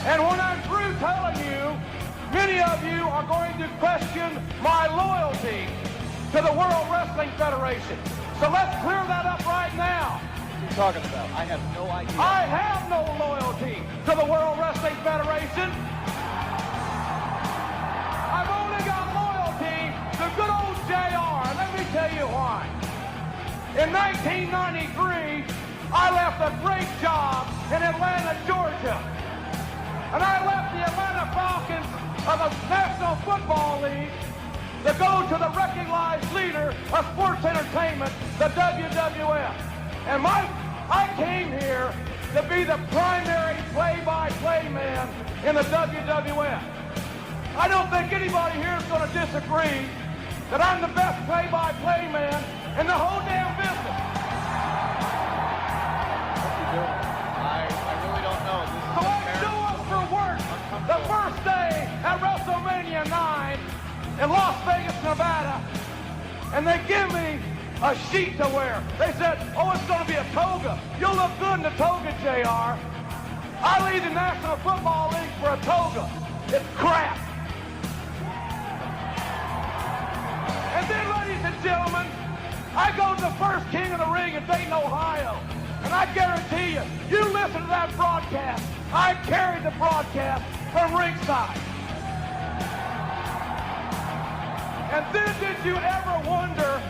And when I'm through telling you, many of you are going to question my loyalty to the World Wrestling Federation. So let's clear that up right now. What are you talking about? I have no idea. I have no loyalty to the World Wrestling Federation. I've only got loyalty to good old JR, and let me tell you why. In 1993, I left a great job in Atlanta, Georgia. And I left the Atlanta Falcons of the National Football League to go to the recognized leader of sports entertainment, the WWF. And I came here to be the primary play-by-play man in the WWF. I don't think anybody here is going to disagree that I'm the best play-by-play man in the whole damn business. I really don't know. So I show up for work the first day at WrestleMania 9 in Las Vegas, Nevada, and they give me a sheet to wear. They said, oh, it's going to be a toga. You'll look good in the toga, JR. I leave the National Football League for a toga. It's crap. And then, ladies and gentlemen, I go to the first King of the Ring in Dayton, Ohio. And I guarantee you, you listen to that broadcast. I carried the broadcast from ringside. And then did you ever wonder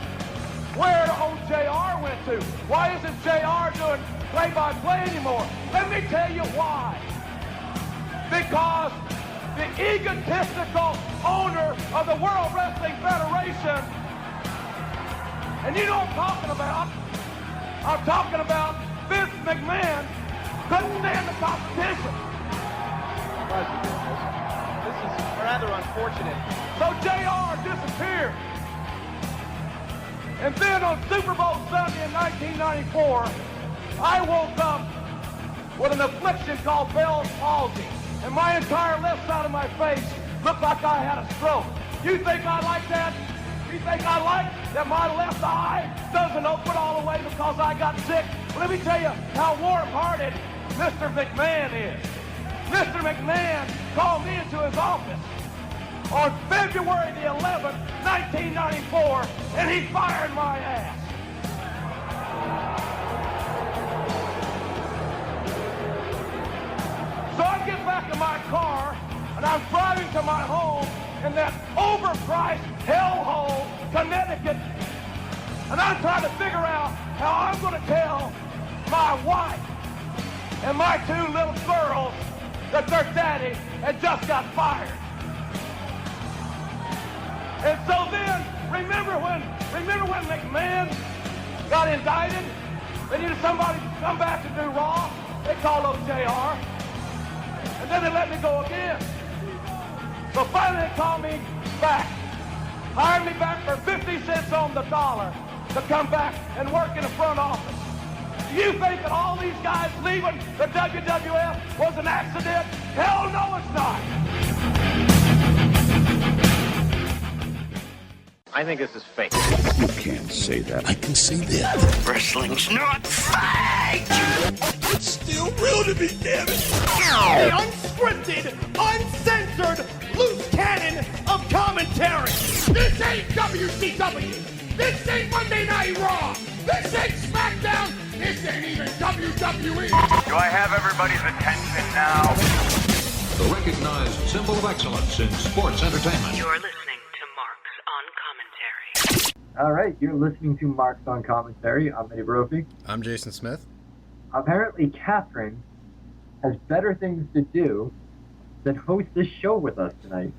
where old JR went to? Why isn't JR doing play-by-play anymore? Let me tell you why. Because the egotistical owner of the World Wrestling Federation, and you know what I'm talking about? I'm talking about Vince McMahon couldn't stand the competition. This is rather unfortunate. So JR disappeared. And then on Super Bowl Sunday in 1994, I woke up with an affliction called Bell's palsy. And my entire left side of my face looked like I had a stroke. You think I like that? You think I like that my left eye doesn't open all the way because I got sick? Well, let me tell you how warm-hearted Mr. McMahon is. Mr. McMahon called me into his office on February the 11th, 1994, and he fired my ass. So I get back in my car, and I'm driving to my home in that overpriced hellhole, Connecticut, and I'm trying to figure out how I'm going to tell my wife and my two little girls that their daddy had just got fired. And so then, remember when McMahon got indicted? They needed somebody to come back and do Raw. They called up JR. And then they let me go again. So finally they called me back. Hired me back for 50 cents on the dollar to come back and work in the front office. Do you think that all these guys leaving the WWF was an accident? Hell no, it's not. I think this is fake. You can't say that. I can say that. Wrestling's not fake! It's still real to me, damn it! The unscripted, uncensored, loose cannon of commentary! This ain't WCW! This ain't Monday Night Raw! This ain't SmackDown! This ain't even WWE! Do I have everybody's attention now? The recognized symbol of excellence in sports entertainment. You're listening to Marks on Commentary. All right, you're listening to Marks on Commentary. I'm Eddie Brophy. I'm Jason Smith. Apparently, Catherine has better things to do than host this show with us tonight.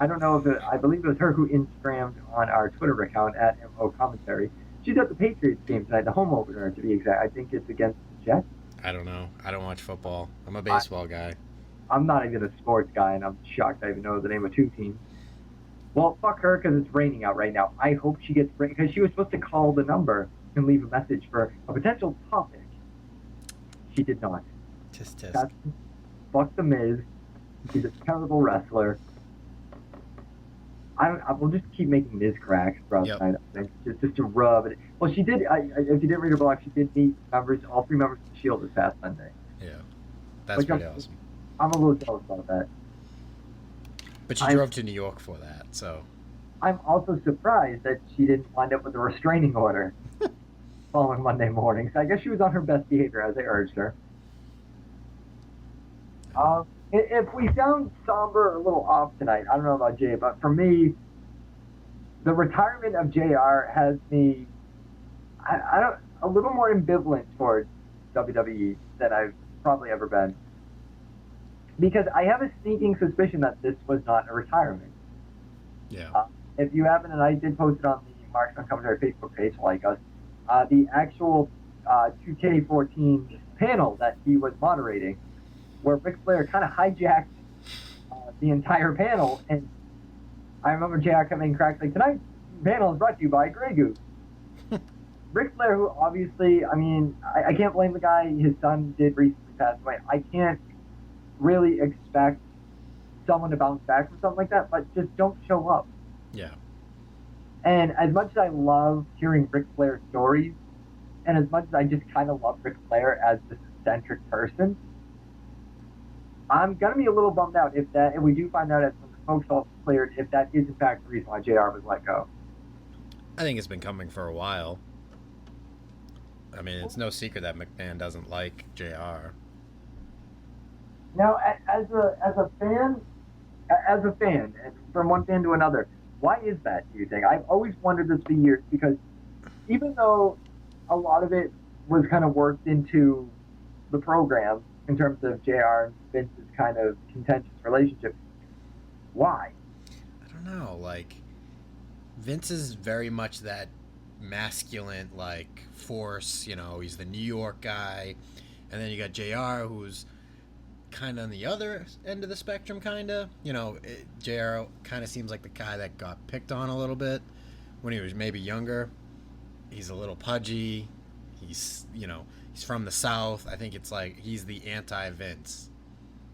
I don't know if I believe it was her who Instagrammed on our Twitter account at MO Commentary. She's at the Patriots game tonight, the home opener to be exact. I think it's against the Jets. I don't know. I don't watch football. I'm a baseball guy. I'm not even a sports guy, and I'm shocked I even know the name of two teams. Well, fuck her, because it's raining out right now. I hope she gets rain, because she was supposed to call the number and leave a message for a potential topic. She did not. Tisk. That's fuck the Miz. He's a terrible wrestler. I will just keep making Miz cracks throughout the night, I think, just to rub it. Well, she did, if you didn't read her blog, she did meet members, all three members of the Shield this past Sunday. Yeah, that's pretty awesome. I'm a little jealous about that. But you drove to New York for that, so. I'm also surprised that she didn't wind up with a restraining order following Monday morning. So I guess she was on her best behavior, as I urged her. If we sound somber or a little off tonight, I don't know about Jay, but for me, the retirement of JR has me, a little more ambivalent towards WWE than I've probably ever been. Because I have a sneaking suspicion that this was not a retirement. Yeah. If you haven't, and I did post it on the Marks on Commentary Facebook page, like us, the actual 2K14 panel that he was moderating, where Ric Flair kind of hijacked the entire panel, and I remember JR coming and cracked, like, tonight's panel is brought to you by Grey Goose. Ric Flair, who obviously, I mean, I can't blame the guy, his son did recently pass away. I can't really expect someone to bounce back from something like that, but just don't show up. Yeah. And as much as I love hearing Ric Flair stories, and as much as I just kind of love Ric Flair as this eccentric person, I'm gonna be a little bummed out if we do find out as when the smoke's all cleared, if that is in fact the reason why JR was let go. I think it's been coming for a while. I mean, it's no secret that McMahon doesn't like JR. Now, as a fan, and from one fan to another, why is that, do you think? I've always wondered this for years, because even though a lot of it was kind of worked into the program in terms of JR and Vince's kind of contentious relationship, why? I don't know. Like, Vince is very much that masculine, like, force. You know, he's the New York guy. And then you got JR, who's kind of on the other end of the spectrum, kind of. You know, JR kind of seems like the guy that got picked on a little bit when he was maybe younger. He's a little pudgy. He's, you know, he's from the South. I think it's like he's the anti-Vince.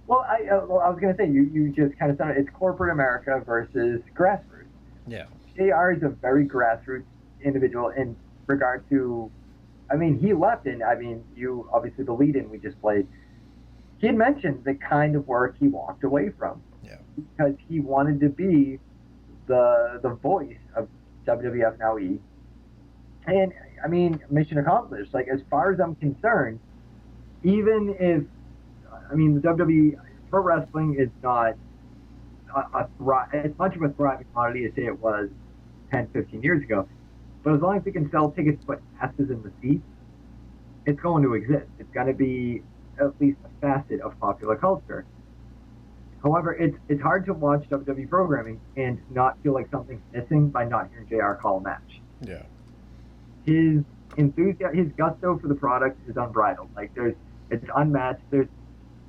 Well, I was going to say, you just kind of said it's corporate America versus grassroots. Yeah. JR is a very grassroots individual in regard to, I mean, he left in, I mean, you, obviously the lead-in we just played, he had mentioned the kind of work he walked away from. Yeah. Because he wanted to be the voice of WWF Now E. And, I mean, mission accomplished. Like, as far as I'm concerned, even if, I mean, the WWE pro wrestling is not as much of a thriving commodity as, say, it was 10, 15 years ago. But as long as we can sell tickets to put asses in the seats, it's going to exist. It's going to be at least a facet of popular culture. However, it's hard to watch WWE programming and not feel like something's missing by not hearing JR call a match. Yeah. His enthusiasm, his gusto for the product is unbridled. Like, it's unmatched.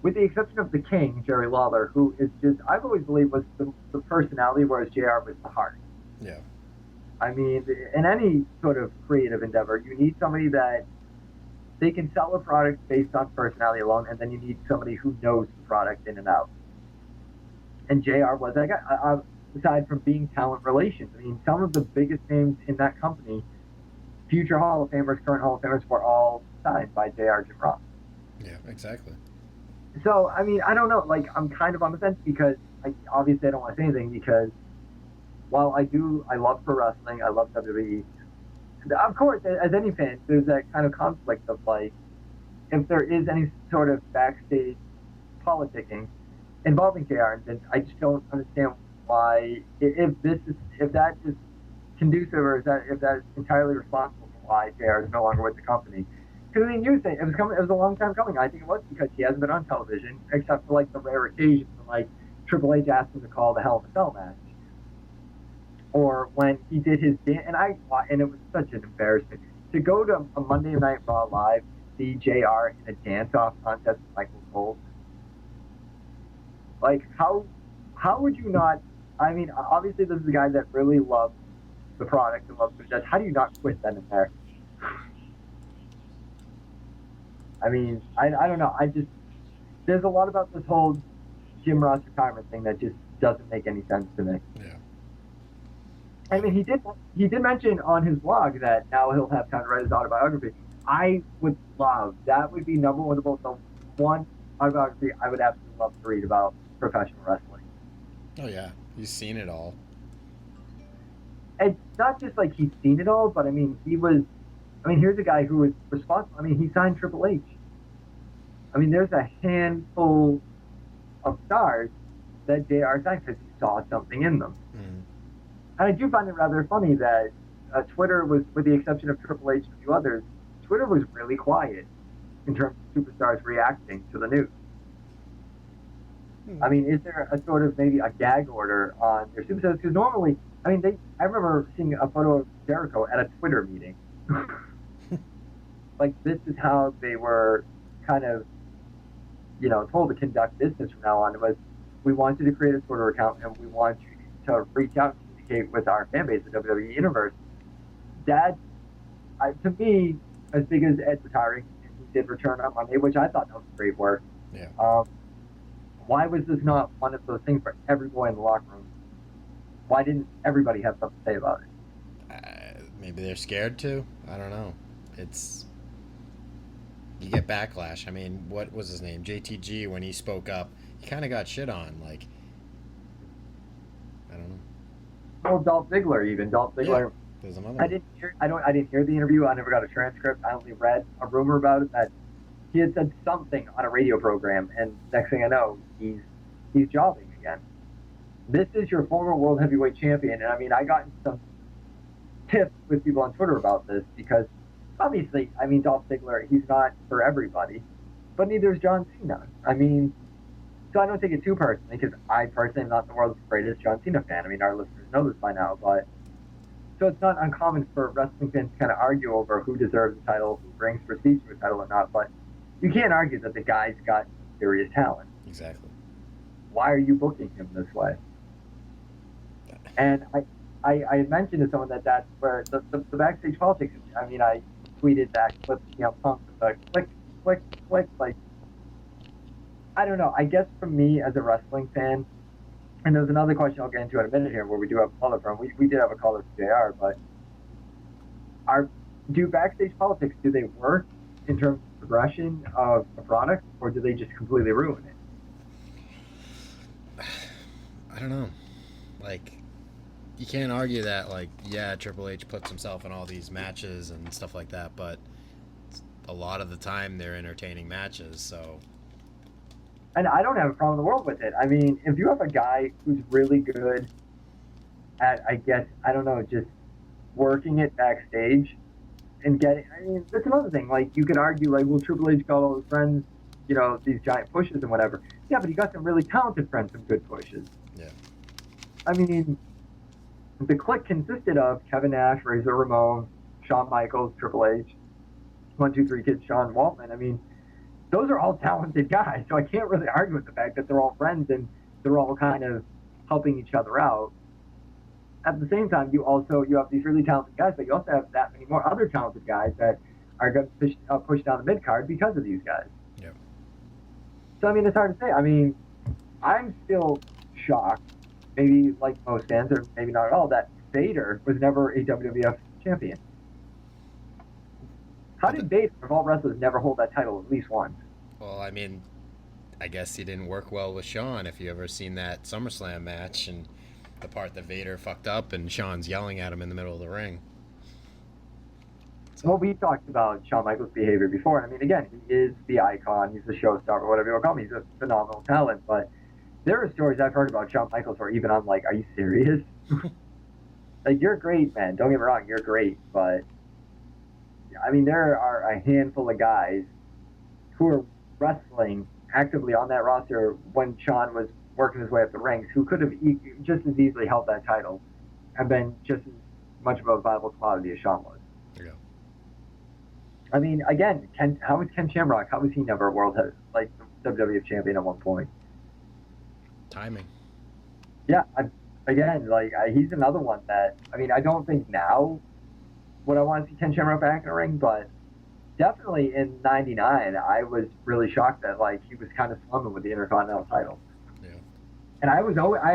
With the exception of the King, Jerry Lawler, who is just, I've always believed was the personality, whereas JR was the heart. Yeah. I mean, in any sort of creative endeavor, you need somebody that they can sell a product based on personality alone, and then you need somebody who knows the product in and out. And JR was that guy, aside from being talent relations. I mean, some of the biggest names in that company, future Hall of Famers, current Hall of Famers, were all signed by JR Jim Ross. Yeah, exactly. So, I mean, I don't know. Like, I'm kind of on the fence because, obviously, I don't want to say anything because while I love pro wrestling, I love WWE. Of course, as any fan, there's that kind of conflict of, like, if there is any sort of backstage politicking involving JR and Vince, I just don't understand why, if that is conducive or if that is entirely responsible for why JR is no longer with the company. Because, I mean, you were saying, it was a long time coming. I think it was because he hasn't been on television, except for, like, the rare occasions when, like, Triple H asked him to call the Hell in a Cell match. Or when he did his dance, and it was such an embarrassment. To go to a Monday Night Raw Live, see JR in a dance-off contest with Michael Cole, like, how would you not, I mean, obviously this is a guy that really loves the product and loves the judge. How do you not quit then and there? I mean, I don't know. There's a lot about this whole Jim Ross retirement thing that just doesn't make any sense to me. Yeah. I mean, he did mention on his blog that now he'll have time to write his autobiography. I would love, that would be number one, the one I would absolutely love to read about professional wrestling. Oh yeah, he's seen it all. It's not just like he's seen it all, but I mean, here's a guy who was responsible. I mean, he signed Triple H. I mean, there's a handful of stars that JR signed because he saw something in them. Mm. And I do find it rather funny that Twitter was, with the exception of Triple H and a few others, Twitter was really quiet in terms of superstars reacting to the news. I mean, is there a sort of maybe a gag order on their superstars? Because normally, I mean, I remember seeing a photo of Jericho at a Twitter meeting. Like, this is how they were kind of, told to conduct business from now on. It was, we want you to create a Twitter account and we want you to reach out and communicate with our fan base, the WWE Universe. That, to me, as big as Ed retiring, and he did return on Monday, which I thought that was great work. Yeah. Why was this not one of those things for every boy in the locker room? Why didn't everybody have something to say about it? Maybe they're scared to. I don't know. You get backlash. I mean, what was his name? JTG, when he spoke up, he kind of got shit on. Like, I don't know. Well, Dolph Ziggler even. Dolph Ziggler. Yeah, there's another I didn't hear the interview. I never got a transcript. I only read a rumor about it that he had said something on a radio program, and next thing I know, he's jobbing again. This is your former world heavyweight champion, and I mean, I got some tips with people on Twitter about this because obviously, I mean, Dolph Ziggler, he's not for everybody, but neither is John Cena. I mean, so I don't take it too personally because I personally am not the world's greatest John Cena fan. I mean, our listeners know this by now, but so it's not uncommon for wrestling fans to kind of argue over who deserves the title, who brings prestige to a title or not, but you can't argue that the guy's got serious talent. Exactly. Why are you booking him this way? And I had mentioned to someone that's where the backstage politics, I mean, I tweeted that clip, pump the click, click, click, like, I don't know. I guess for me as a wrestling fan, and there's another question I'll get into in a minute here where we do have a caller from. We did have a caller from JR, but do backstage politics, do they work in terms of progression of a product, or do they just completely ruin it? I don't know. Like, you can't argue that, like, yeah, Triple H puts himself in all these matches and stuff like that, but a lot of the time they're entertaining matches, so. And I don't have a problem in the world with it. I mean, if you have a guy who's really good at, I guess, I don't know, just working it backstage and getting, I mean, that's another thing. Like, you could argue, like, well, Triple H got all his friends, these giant pushes and whatever. Yeah, but he got some really talented friends, some good pushes. Yeah. I mean, the clique consisted of Kevin Nash, Razor Ramon, Shawn Michaels, Triple H, 1, 2, 3 Kids, Sean Waltman. I mean, those are all talented guys, so I can't really argue with the fact that they're all friends and they're all kind of helping each other out. At the same time, you have these really talented guys, but you also have that many more other talented guys that are going to push down the mid-card because of these guys. Yeah. So, I mean, it's hard to say. I mean, I'm still shocked, maybe like most fans, or maybe not at all, that Vader was never a WWF champion. How did Vader, of all wrestlers, never hold that title at least once? Well, I mean, I guess he didn't work well with Shawn. If you ever seen that SummerSlam match and the part that Vader fucked up and Shawn's yelling at him in the middle of the ring. So. Well, we talked about Shawn Michaels' behavior before. I mean, again, he is the icon. He's the showstar, or whatever you want to call him. He's a phenomenal talent. But there are stories I've heard about Shawn Michaels where even I'm like, are you serious? Like, you're great, man. Don't get me wrong. You're great. But, I mean, there are a handful of guys who are wrestling actively on that roster when Shawn was working his way up the ranks who could have just as easily held that title and been just as much of a viable commodity as Shawn was. Yeah. I mean, again, how was Ken Shamrock? How was he never a WWF champion at one point? Timing. Yeah, he's another one that, I mean, I don't think now would I want to see Ken Shamrock back in the ring, but definitely in '99, I was really shocked that, like, he was kind of slumming with the Intercontinental title. Yeah. And I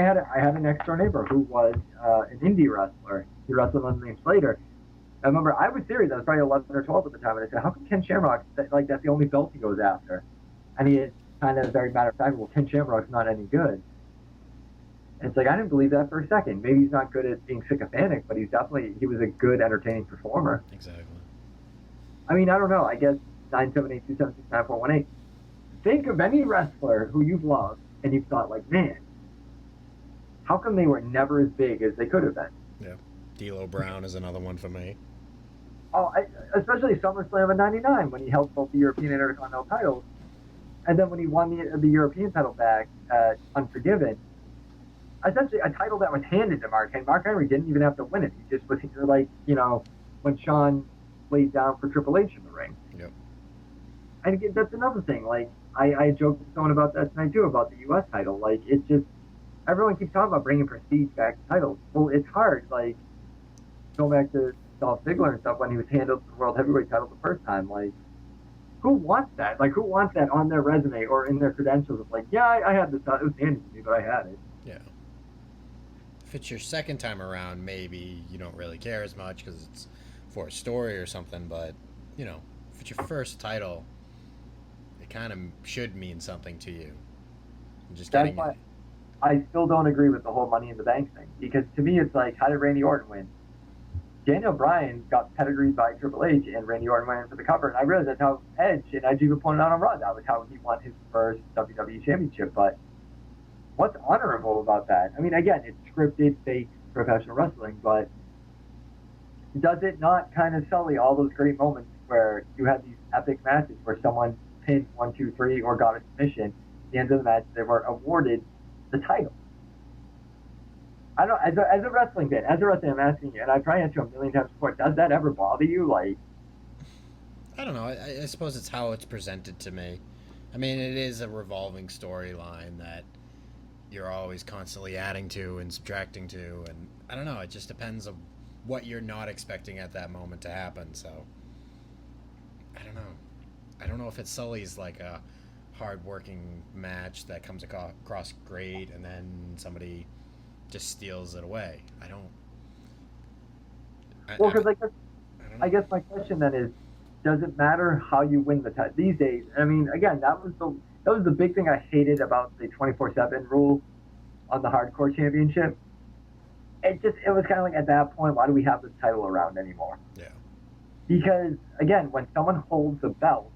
had a next door neighbor who was an indie wrestler. He wrestled under the name Slater. I remember I was serious. I was probably 11 or 12 at the time, and I said, "How come Ken Shamrock? That's the only belt he goes after?" And he had kind of very matter of fact, well, Ken Shamrock's not any good. And it's like, I didn't believe that for a second. Maybe he's not good at being sycophantic, but he was a good, entertaining performer. Exactly. I mean, I don't know. I guess 978-276-9418. Think of any wrestler who you've loved and you've thought, like, man, how come they were never as big as they could have been? Yeah. D'Lo Brown is another one for me. Oh, especially SummerSlam in '99 when he held both the European and Intercontinental titles. And then when he won the European title back at Unforgiven, essentially a title that was handed to Mark Henry. Mark Henry didn't even have to win it. He just was like, when Shawn laid down for Triple H in the ring. Yep. And again, that's another thing. Like, I joked with someone about that tonight too, about the U.S. title. Like, it's just, everyone keeps talking about bringing prestige back to titles. Well, it's hard. Like, going back to Dolph Ziggler and stuff when he was handled the World Heavyweight title the first time. Like, who wants that? Like, who wants that on their resume or in their credentials? It's like, yeah, I had this. It was handed to me, but I had it. Yeah. If it's your second time around, maybe you don't really care as much because it's for a story or something. But, if it's your first title, it kind of should mean something to you. Just That's getting why it. I still don't agree with the whole Money in the Bank thing. Because to me, it's like, how did Randy Orton win? Daniel Bryan got pedigreed by Triple H, and Randy Orton went in for the cover. And I realized that's how Edge even pointed out on Raw. That was how he won his first WWE Championship. But what's honorable about that? I mean, again, it's scripted, fake, professional wrestling, but does it not kind of sully all those great moments where you had these epic matches where someone pinned 1, 2, 3 or got a submission? At the end of the match, they were awarded the title. I don't. As a wrestling fan, I'm asking you, and I've probably asked you a million times before. Does that ever bother you? Like, I don't know. I suppose it's how it's presented to me. I mean, it is a revolving storyline that you're always constantly adding to and subtracting to, and I don't know. It just depends on what you're not expecting at that moment to happen. So, I don't know. I don't know if it sullies like a hard-working match that comes across great, and then somebody just steals it away. I don't. Well, because I guess my question then is, does it matter how you win the title these days? I mean, again, that was the big thing I hated about the 24/7 rule on the Hardcore Championship. It was kind of like, at that point, why do we have this title around anymore? Yeah. Because again, when someone holds a belt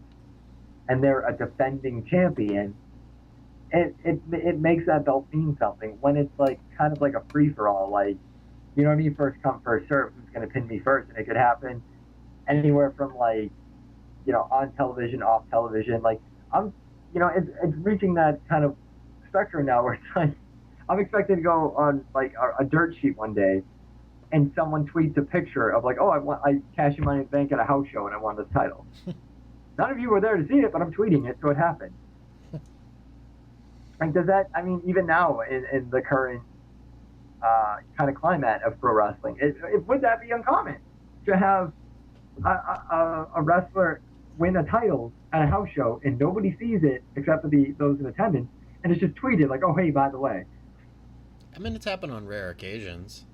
and they're a defending champion, it makes that belt mean something. When it's like kind of like a free for all, like, you know what I mean, first come first serve, who's going to pin me first, and it could happen anywhere from, like, on television, off television. Like, it's reaching that kind of spectrum now where it's like, I'm expected to go on like a dirt sheet one day, and someone tweets a picture of like, oh, I cashed in Money in the Bank at a house show and I won the title. None of you were there to see it, but I'm tweeting it, so it happened. Like, does that? I mean, even now in the current kind of climate of pro wrestling, would that be uncommon to have a wrestler win a title at a house show and nobody sees it except for those in attendance, and it's just tweeted like, oh, hey, by the way. I mean, it's happened on rare occasions.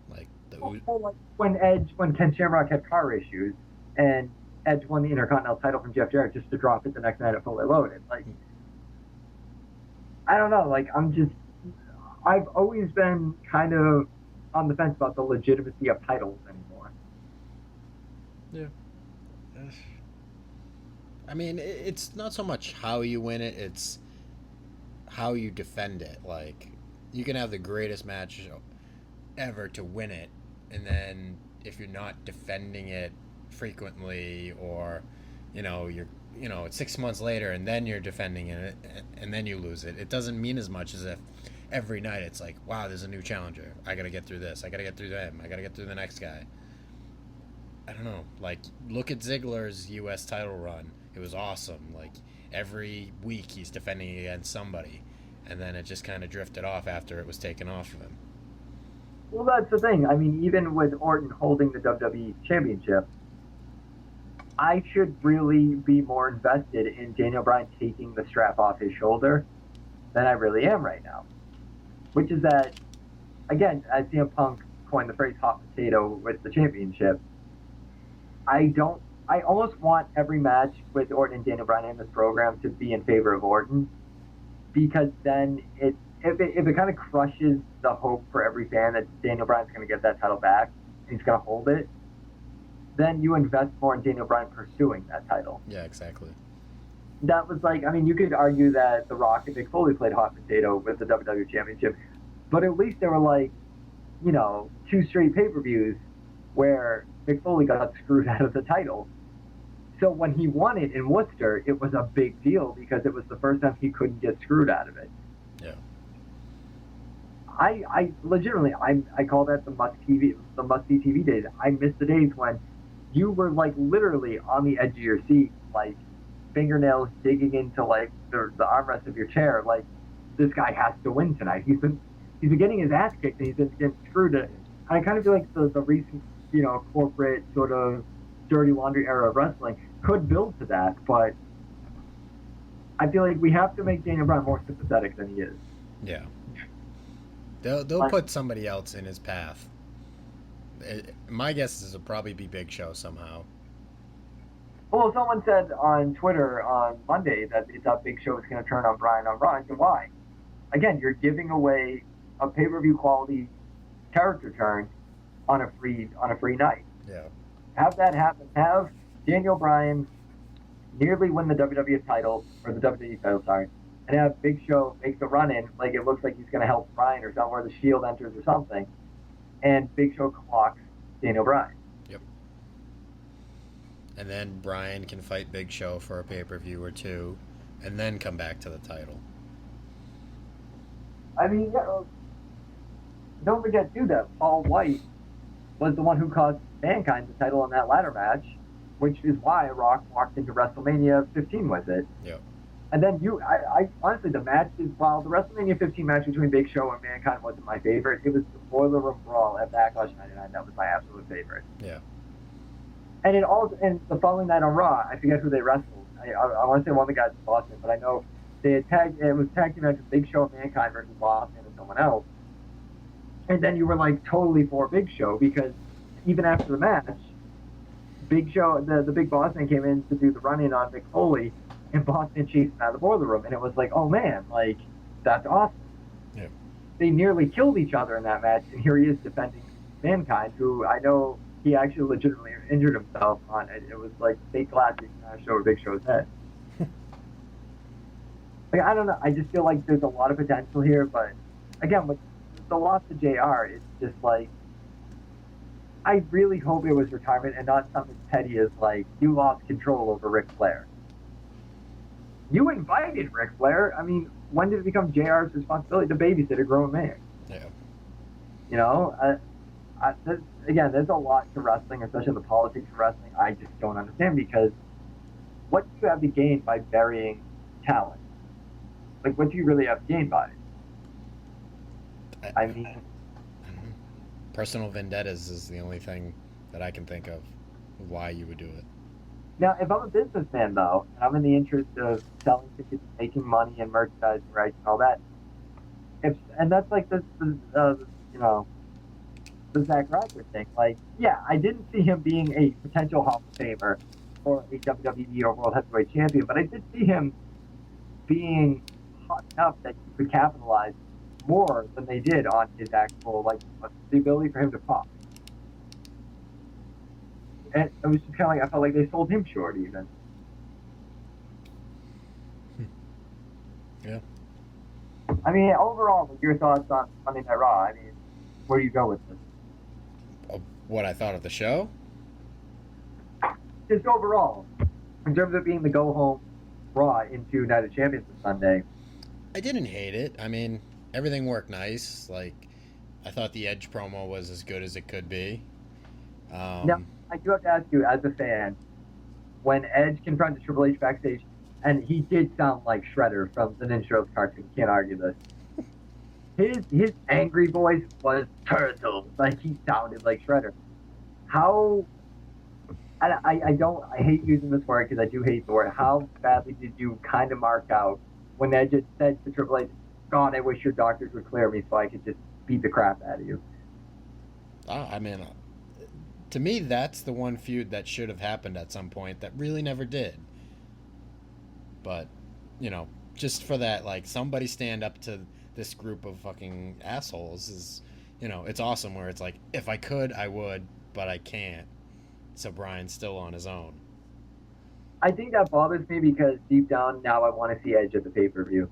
Like like when Ken Shamrock had car issues and Edge won the Intercontinental title from Jeff Jarrett just to drop it the next night at Fully Loaded. Like, I don't know. Like, I've always been kind of on the fence about the legitimacy of titles anymore. Yeah. I mean, it's not so much how you win it, it's how you defend it. Like, you can have the greatest match ever to win it, and then if you're not defending it frequently, or it's 6 months later and then you're defending it and then you lose it, it doesn't mean as much as if every night it's like, wow, there's a new challenger, I gotta get through this, I gotta get through them, I gotta get through the next guy. I don't know, like, look at Ziggler's US title run. It was awesome. Like, every week he's defending against somebody, and then it just kind of drifted off after it was taken off of him. Well, that's the thing. I mean, even with Orton holding the WWE Championship, I should really be more invested in Daniel Bryan taking the strap off his shoulder than I really am right now. Which is that, again, as CM Punk coined the phrase hot potato with the championship, I don't I almost want every match with Orton and Daniel Bryan in this program to be in favor of Orton, because then if it kind of crushes the hope for every fan that Daniel Bryan's going to get that title back and he's going to hold it, then you invest more in Daniel Bryan pursuing that title. Yeah, exactly. That was like, I mean, you could argue that The Rock and Mick Foley played hot potato with the WWE Championship, but at least there were like, 2 straight pay-per-views where Mick Foley got screwed out of the title. So when he won it in Worcester, it was a big deal because it was the first time he couldn't get screwed out of it. Yeah. I legitimately, I call that the must-see TV days. I miss the days when you were like literally on the edge of your seat, like fingernails digging into like the armrest of your chair. Like, this guy has to win tonight. He's been getting his ass kicked and he's been getting screwed. And I kind of feel like the recent, corporate sort of dirty laundry era of wrestling could build to that, but I feel like we have to make Daniel Bryan more sympathetic than he is. Yeah. They'll put somebody else in his path. My guess is it'll probably be Big Show somehow. Well, someone said on Twitter on Monday that they thought Big Show was going to turn on Bryan on Raw. And why? Again, you're giving away a pay-per-view quality character turn on a free night. Yeah. Have that happen. Have Daniel Bryan nearly win the WWE title, or the WWE title, sorry, and have Big Show make the run-in, like it looks like he's going to help Bryan or something, where the Shield enters or something, and Big Show clocks Daniel Bryan. Yep. And then Bryan can fight Big Show for a pay-per-view or two, and then come back to the title. I mean, don't forget, too, that Paul White was the one who cost Mankind the title in that ladder match, which is why Rock walked into WrestleMania 15 with it. Yep. And then I honestly, the match is, while the WrestleMania 15 match between Big Show and Mankind wasn't my favorite, it was the Boiler Room Brawl at Backlash 99 that was my absolute favorite. Yeah. And the following night on Raw, I forget who they wrestled. I want to say one of the guys in Boston, but I know they had it was tag team match with Big Show and Mankind versus Boston and someone else. And then you were like totally for Big Show, because even after the match, Big Show, the Big Boss Man came in to do the run-in on Mick Foley, and Boston chased him out of the Boiler Room, and it was like, oh man, like, that's awesome. Yeah. They nearly killed each other in that match, and here he is defending Mankind, who I know he actually legitimately injured himself on it. It was like fake glass smashed over Big Show's head. Like, I don't know, I just feel like there's a lot of potential here, but again, with the loss to JR, it's just like, I really hope it was retirement and not something petty as like, you lost control over Ric Flair. You invited Ric Flair. I mean, when did it become JR's responsibility to babysit a grown man? Yeah. There's a lot to wrestling, especially the politics of wrestling. I just don't understand, because what do you have to gain by burying talent? Like, what do you really have to gain by it? I mean, personal vendettas is the only thing that I can think of why you would do it. Now, if I'm a businessman, though, and I'm in the interest of selling tickets, making money, and merchandise rights and all that, and that's like the Zack Ryder thing. Like, yeah, I didn't see him being a potential Hall of Famer or a WWE or World Heavyweight Champion, but I did see him being hot enough that you could capitalize more than they did on his actual, like, the ability for him to pop. And it was just kind of like, I felt like they sold him short, even. Yeah. I mean, overall, what your thoughts on Monday Night Raw? I mean, where do you go with this? What I thought of the show? Just overall, in terms of being the go-home Raw into Night of Champions this Sunday. I didn't hate it. I mean, everything worked nice. Like, I thought the Edge promo was as good as it could be. Now, I do have to ask you, as a fan, when Edge confronted Triple H backstage, and he did sound like Shredder from the Ninja Turtles cartoon, you can't argue this. His angry voice was Turtles. Like, he sounded like Shredder. How... I hate using this word because I do hate the word. How badly did you kind of mark out when Edge had said to Triple H, God, I wish your doctors would clear me so I could just beat the crap out of you? I mean, To me, that's the one feud that should have happened at some point that really never did. But, you know, just for that, like, somebody stand up to this group of fucking assholes is, you know, it's awesome where it's like, if I could, I would, but I can't. So Bryan's still on his own. I think that bothers me because deep down now I want to see Edge at the pay-per-view.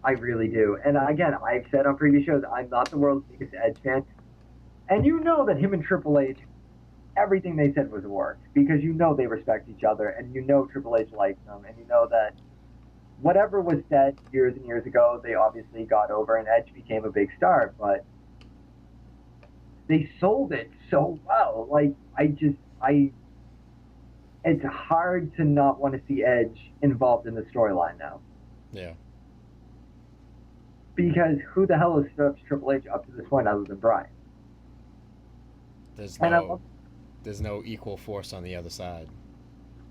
I really do. And again, I've said on previous shows, I'm not the world's biggest Edge fan. And you know that him and Triple H, everything they said was a work. Because you know they respect each other, and you know Triple H likes them, and you know that whatever was said years and years ago, they obviously got over, and Edge became a big star. But they sold it so well. Like, it's hard to not want to see Edge involved in the storyline now. Yeah. Because who the hell has stood Triple H up to this point other than Bryan? There's and no equal force on the other side.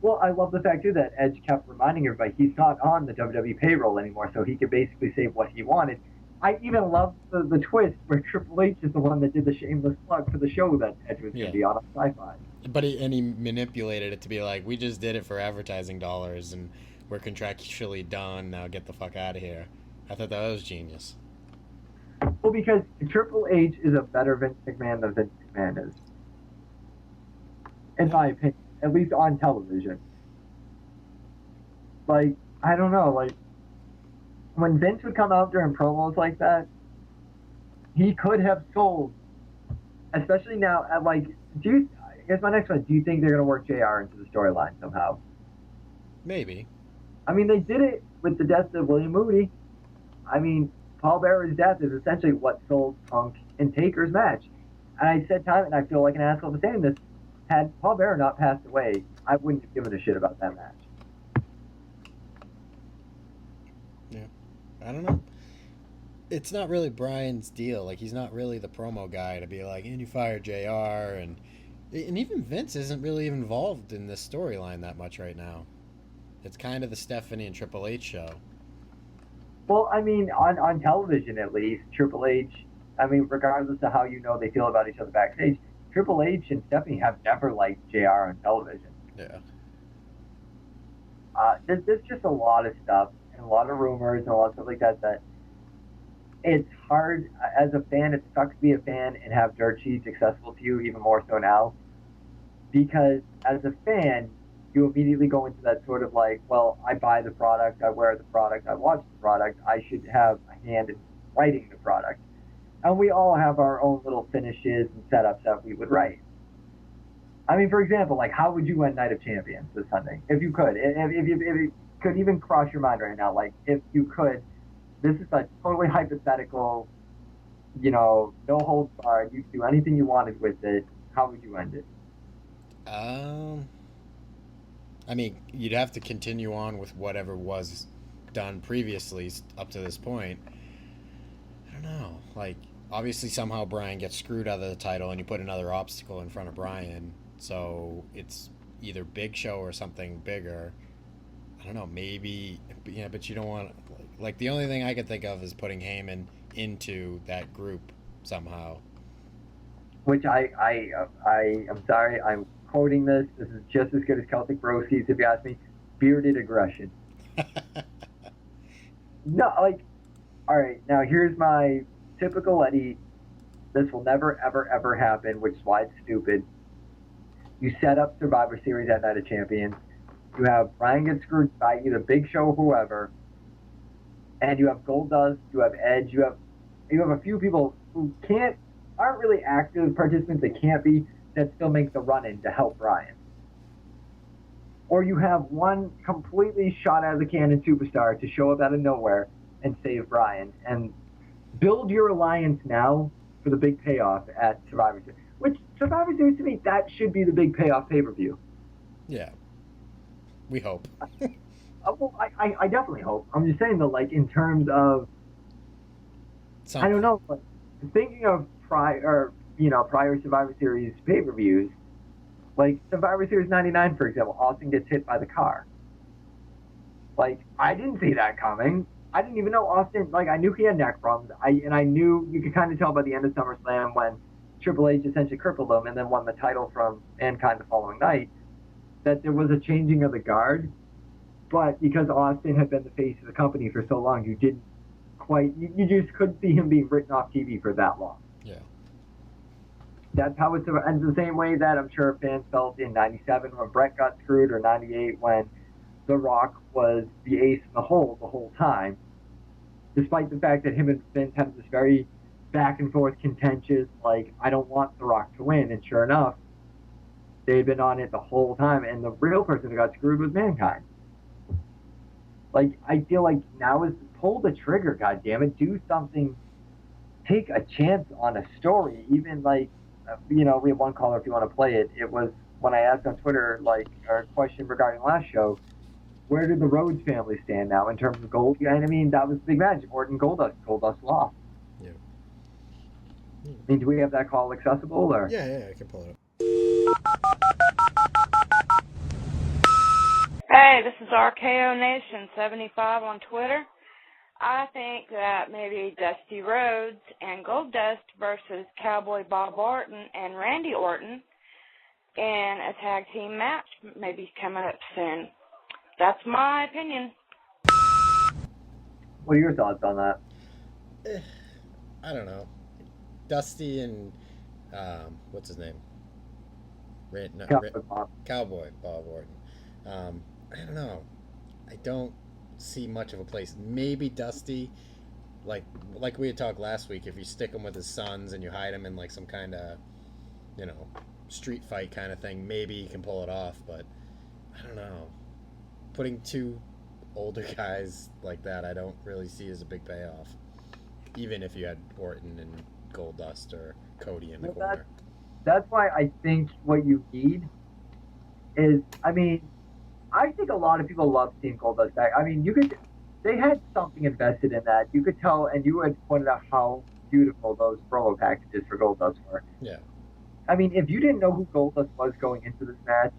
Well, I love the fact, too, that Edge kept reminding everybody he's not on the WWE payroll anymore, so he could basically say what he wanted. I even love the twist where Triple H is the one that did the shameless plug for the show that Edge was going to be on Sci-Fi. But he manipulated it to be like, we just did it for advertising dollars, and we're contractually done, now get the fuck out of here. I thought that was genius. Well, because Triple H is a better Vince McMahon than Vince McMahon is. In my opinion. At least on television. Like, I don't know, like, when Vince would come out during promos like that, he could have sold, especially now, I guess my next one, do you think they're going to work JR into the storyline somehow? Maybe. I mean, they did it with the death of William Moody. I mean, Paul Bearer's death is essentially what sold Punk and Taker's match. And I said time, and I feel like an asshole for saying this, had Paul Bearer not passed away, I wouldn't have given a shit about that match. Yeah. I don't know. It's not really Bryan's deal. Like, he's not really the promo guy to be like, and you fired JR, and even Vince isn't really involved in this storyline that much right now. It's kind of the Stephanie and Triple H show. Well, I mean, on television at least, Triple H, I mean, regardless of how you know they feel about each other backstage, Triple H and Stephanie have never liked JR on television. Yeah. There's just a lot of stuff and a lot of rumors and a lot of stuff like that it's hard. As a fan, it sucks to be a fan and have dirt sheets accessible to you, even more so now. Because as a fan, you immediately go into that sort of like, well, I buy the product, I wear the product, I watch the product, I should have a hand in writing the product. And we all have our own little finishes and setups that we would write. I mean, for example, like, how would you end Night of Champions this Sunday? If you could. If it could even cross your mind right now, like, if you could, this is a totally hypothetical, you know, no holds barred, you could do anything you wanted with it, how would you end it? I mean, you'd have to continue on with whatever was done previously up to this point. I don't know, like, obviously somehow Bryan gets screwed out of the title and you put another obstacle in front of Bryan, so it's either Big Show or something bigger. I don't know, maybe, yeah, but you don't want, like, the only thing I could think of is putting Heyman into that group somehow. Which I'm sorry, I'm quoting this. This is just as good as Celtic Broskies, if you ask me. Bearded aggression. No, like, all right, now here's my typical Eddie. This will never, ever, ever happen, which is why it's stupid. You set up Survivor Series at Night of Champions. You have Bryan get screwed by either Big Show or whoever, and you have Goldust, you have Edge, you have a few people who aren't really active participants, they can't be, that still make the run-in to help Bryan. Or you have one completely shot out of the cannon superstar to show up out of nowhere and save Bryan, and build your alliance now for the big payoff at Survivor Series. Which, Survivor Series, to me, that should be the big payoff pay-per-view. Yeah. We hope. Well, I definitely hope. I'm just saying, though, like, in terms of, I don't know, but thinking of prior Survivor Series pay-per-views, like Survivor Series 99, for example, Austin gets hit by the car. Like, I didn't see that coming. I didn't even know Austin, like, I knew he had neck problems. I knew, you could kind of tell by the end of SummerSlam when Triple H essentially crippled him and then won the title from Mankind the following night, that there was a changing of the guard. But because Austin had been the face of the company for so long, you didn't quite, you just couldn't see him being written off TV for that long. Yeah. That's how it's, and the same way that I'm sure fans felt in 97 when Brett got screwed, or 98 when The Rock was the ace in the whole time, despite the fact that him and Vince had this very back and forth contentious, like, I don't want The Rock to win, and sure enough, they had been on it the whole time, and the real person who got screwed was Mankind. Like, I feel like now is pull the trigger, goddammit, do something, take a chance on a story, even like, we have one caller if you want to play it. It was when I asked on Twitter, like, our question regarding last show, where did the Rhodes family stand now in terms of gold? And I mean, that was the big match. Orton Goldust. Goldust lost. Yeah. I mean, do we have that call accessible? Or? Yeah, I can pull it up. Hey, this is RKO Nation 75 on Twitter. I think that maybe Dusty Rhodes and Goldust versus Cowboy Bob Orton and Randy Orton in a tag team match maybe coming up soon. That's my opinion. What are your thoughts on that? I don't know. Dusty and what's his name? Cowboy Bob Orton. I don't know. I don't see much of a place. Maybe Dusty, like we had talked last week, if you stick him with his sons and you hide him in like some kind of, street fight kind of thing, maybe he can pull it off. But I don't know. Putting two older guys like that, I don't really see as a big payoff. Even if you had Orton and Goldust or Cody in the corner. That's why I think what you need is, I think a lot of people love seeing Goldust back. They had something invested in that. You could tell, and you had pointed out how beautiful those promo packages for Goldust were. Yeah. If you didn't know who Goldust was going into this match,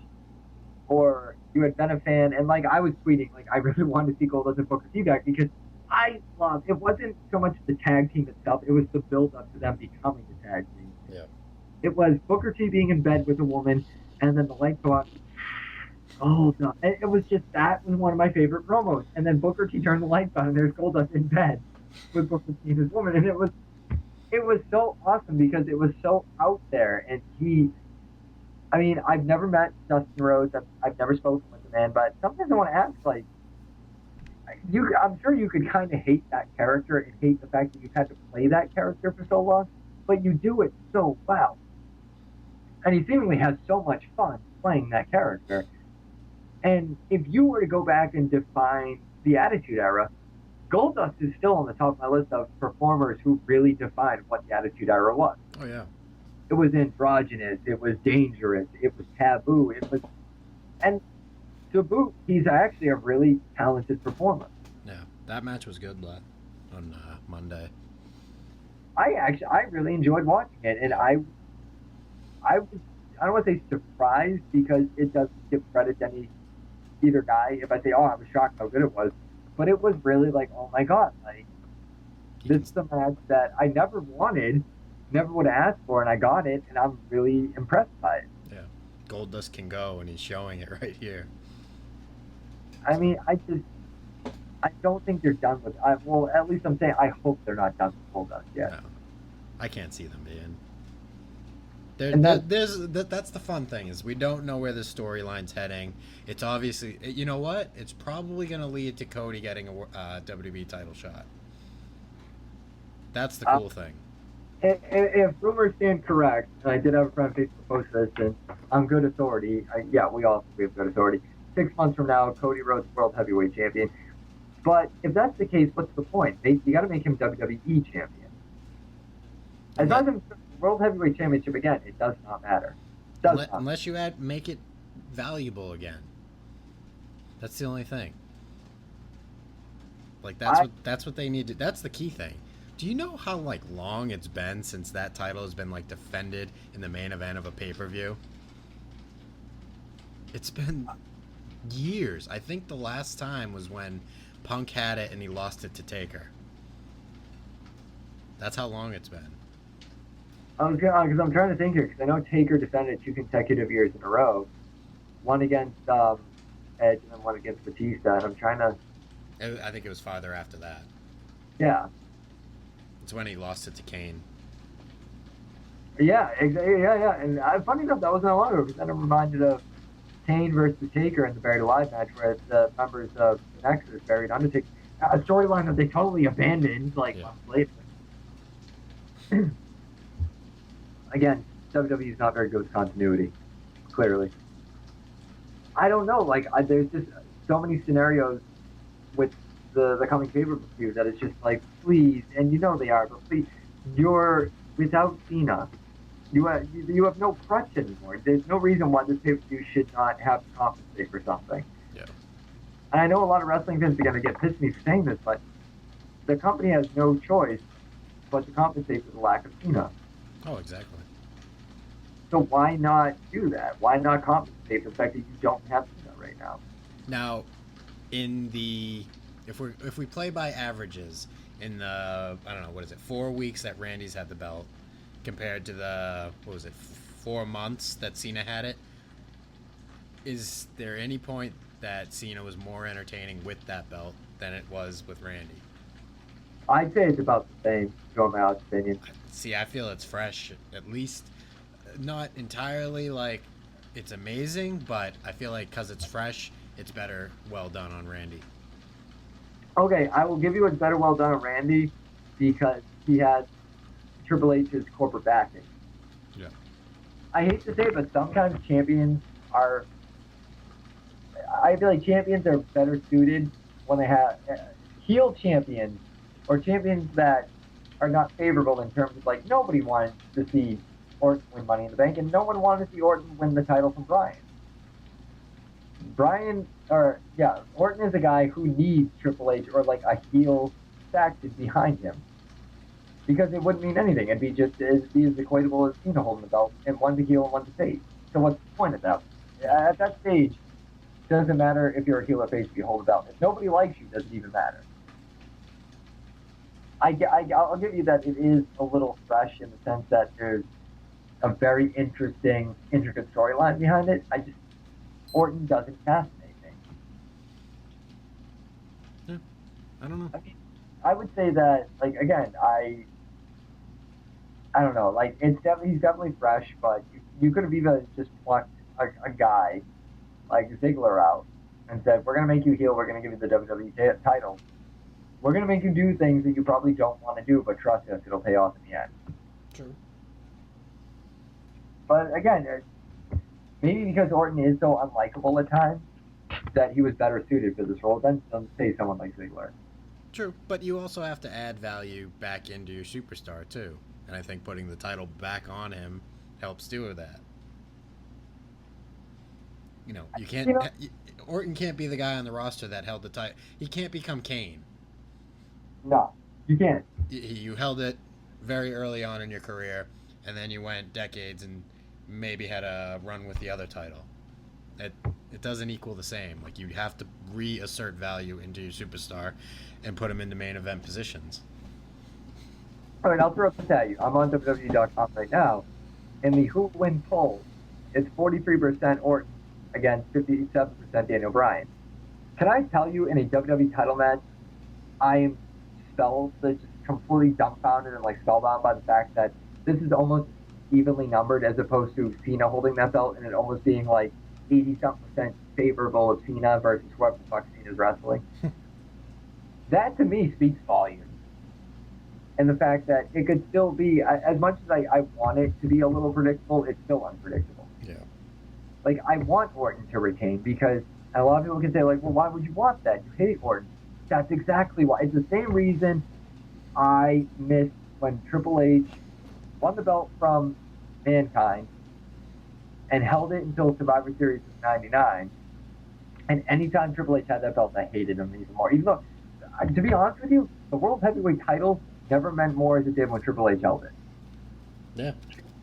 or you had been a fan, and I was tweeting, I really wanted to see Goldust and Booker T back because I love, it wasn't so much the tag team itself, it was the build up to them becoming the tag team. Yeah. It was Booker T being in bed with a woman, and then the lights go out. Oh, no. It was just, that was one of my favorite promos. And then Booker T turned the lights on, and there's Goldust in bed with Booker T and his woman. And it was so awesome because it was so out there. And I've never met Dustin Rhodes. I've never spoken with the man, but sometimes I want to ask, I'm sure you could kind of hate that character and hate the fact that you've had to play that character for so long, but you do it so well. And he seemingly has so much fun playing that character. And if you were to go back and define the Attitude Era, Goldust is still on the top of my list of performers who really defined what the Attitude Era was. Oh, yeah. It was androgynous, it was dangerous, it was taboo, and to boot, he's actually a really talented performer. Yeah, that match was good, on Monday. I really enjoyed watching it, and I don't want to say surprised because it doesn't give credit to either guy. If I say, I was shocked how good it was, but it was really oh my god, this is the match that I never wanted, never would have asked for, and I got it, and I'm really impressed by it. Yeah, Goldust can go, and he's showing it right here. I don't think they're done with. Well, at least I'm saying I hope they're not done with Goldust yet. No, I can't see them being. That's the fun thing is we don't know where the storyline's heading. It's obviously, you know what? It's probably going to lead to Cody getting a WWE title shot. That's the cool thing. If rumors stand correct, and I did have a friend Facebook post this, and I'm good authority. We all have good authority. 6 months from now, Cody Rhodes World Heavyweight Champion. But if that's the case, what's the point? You got to make him WWE Champion. As long as I'm World Heavyweight Championship again, it does not matter. Unless you make it valuable again. That's the only thing. That's what they need to. That's the key thing. Do you know how long it's been since that title has been defended in the main event of a pay-per-view? It's been years. I think the last time was when Punk had it and he lost it to Taker. That's how long it's been. because I'm trying to think here, because I know Taker defended 2 consecutive years in a row, one against Edge and then one against Batista, and I'm trying to. I think it was farther after that. Yeah. It's when he lost it to Kane. Yeah, exactly. Yeah. And funny enough, that wasn't that long ago, because then I'm reminded of Kane versus Taker in the Buried Alive match, where the members of the Nexus buried Undertaker. A storyline that they totally abandoned, like, months later. Again, WWE is not very good with continuity, clearly. I don't know, like, there's just so many scenarios with the coming pay-per-view that it's just like, please, and you know they are, but please, you're without Cena. You have no crutch anymore. There's no reason why this pay-per-view should not have to compensate for something. Yeah. And I know a lot of wrestling fans are going to get pissed at me for saying this, but the company has no choice but to compensate for the lack of Cena. Oh, exactly. So why not do that? Why not compensate for the fact that you don't have Cena right now? Now, if we play by averages in the, I don't know, 4 weeks that Randy's had the belt compared to the 4 months that Cena had it, is there any point that Cena was more entertaining with that belt than it was with Randy? I'd say it's about the same, in my honest opinion. See, I feel it's fresh, at least not entirely like it's amazing, but I feel like because it's fresh, it's better well done on Randy. Okay, I will give you it's better well done on Randy because he had Triple H's corporate backing. Yeah. I hate to say it, but sometimes champions are. I feel like champions are better suited when they have heel champions or champions that are not favorable in terms of, like, nobody wanted to see Orton win Money in the Bank, and no one wanted to see Orton win the title from Bryan. Orton is a guy who needs Triple H or, like, a heel faction behind him. Because it wouldn't mean anything. It'd be as equatable as Cena holding the belt, and one to heel and one to face. So what's the point of that? At that stage, it doesn't matter if you're a heel or face if you hold the belt. If nobody likes you, it doesn't even matter. I'll give you that it is a little fresh in the sense that there's a very interesting, intricate storyline behind it. Orton doesn't fascinate me. Yeah, I don't know. I mean, I would say that, like, again, I don't know, like, he's definitely fresh, but you could have even just plucked a guy like Ziggler out and said, we're going to make you heel, we're going to give you the WWE title. We're going to make you do things that you probably don't want to do, but trust us, it'll pay off in the end. True. But again, maybe because Orton is so unlikable at times that he was better suited for this role than say someone like Ziggler. True, but you also have to add value back into your superstar too, and I think putting the title back on him helps do that. You know, you can't. Orton can't be the guy on the roster that held the title. He can't become Kane. No, you can't. You held it very early on in your career, and then you went decades and maybe had a run with the other title. It doesn't equal the same. Like, you have to reassert value into your superstar and put him into main event positions. All right, I'll throw this at you. I'm on WWE.com right now. In the Who Win poll, it's 43% Orton against 57% Daniel Bryan. Can I tell you, in a WWE title match, I am just completely dumbfounded and, like, spellbound by the fact that this is almost evenly numbered as opposed to Cena holding that belt and it almost being like 80-something% favorable of Cena versus whoever the fuck Cena's wrestling. That to me speaks volumes. And the fact that it could still be, as much as I want it to be a little predictable, it's still unpredictable. Yeah. Like, I want Orton to retain because a lot of people can say, like, well, why would you want that? You hate Orton. That's exactly why. It's the same reason I missed when Triple H won the belt from Mankind and held it until Survivor Series of '99. And anytime Triple H had that belt, I hated him even more. Even though, to be honest with you, the World Heavyweight title never meant more as it did when Triple H held it. Yeah.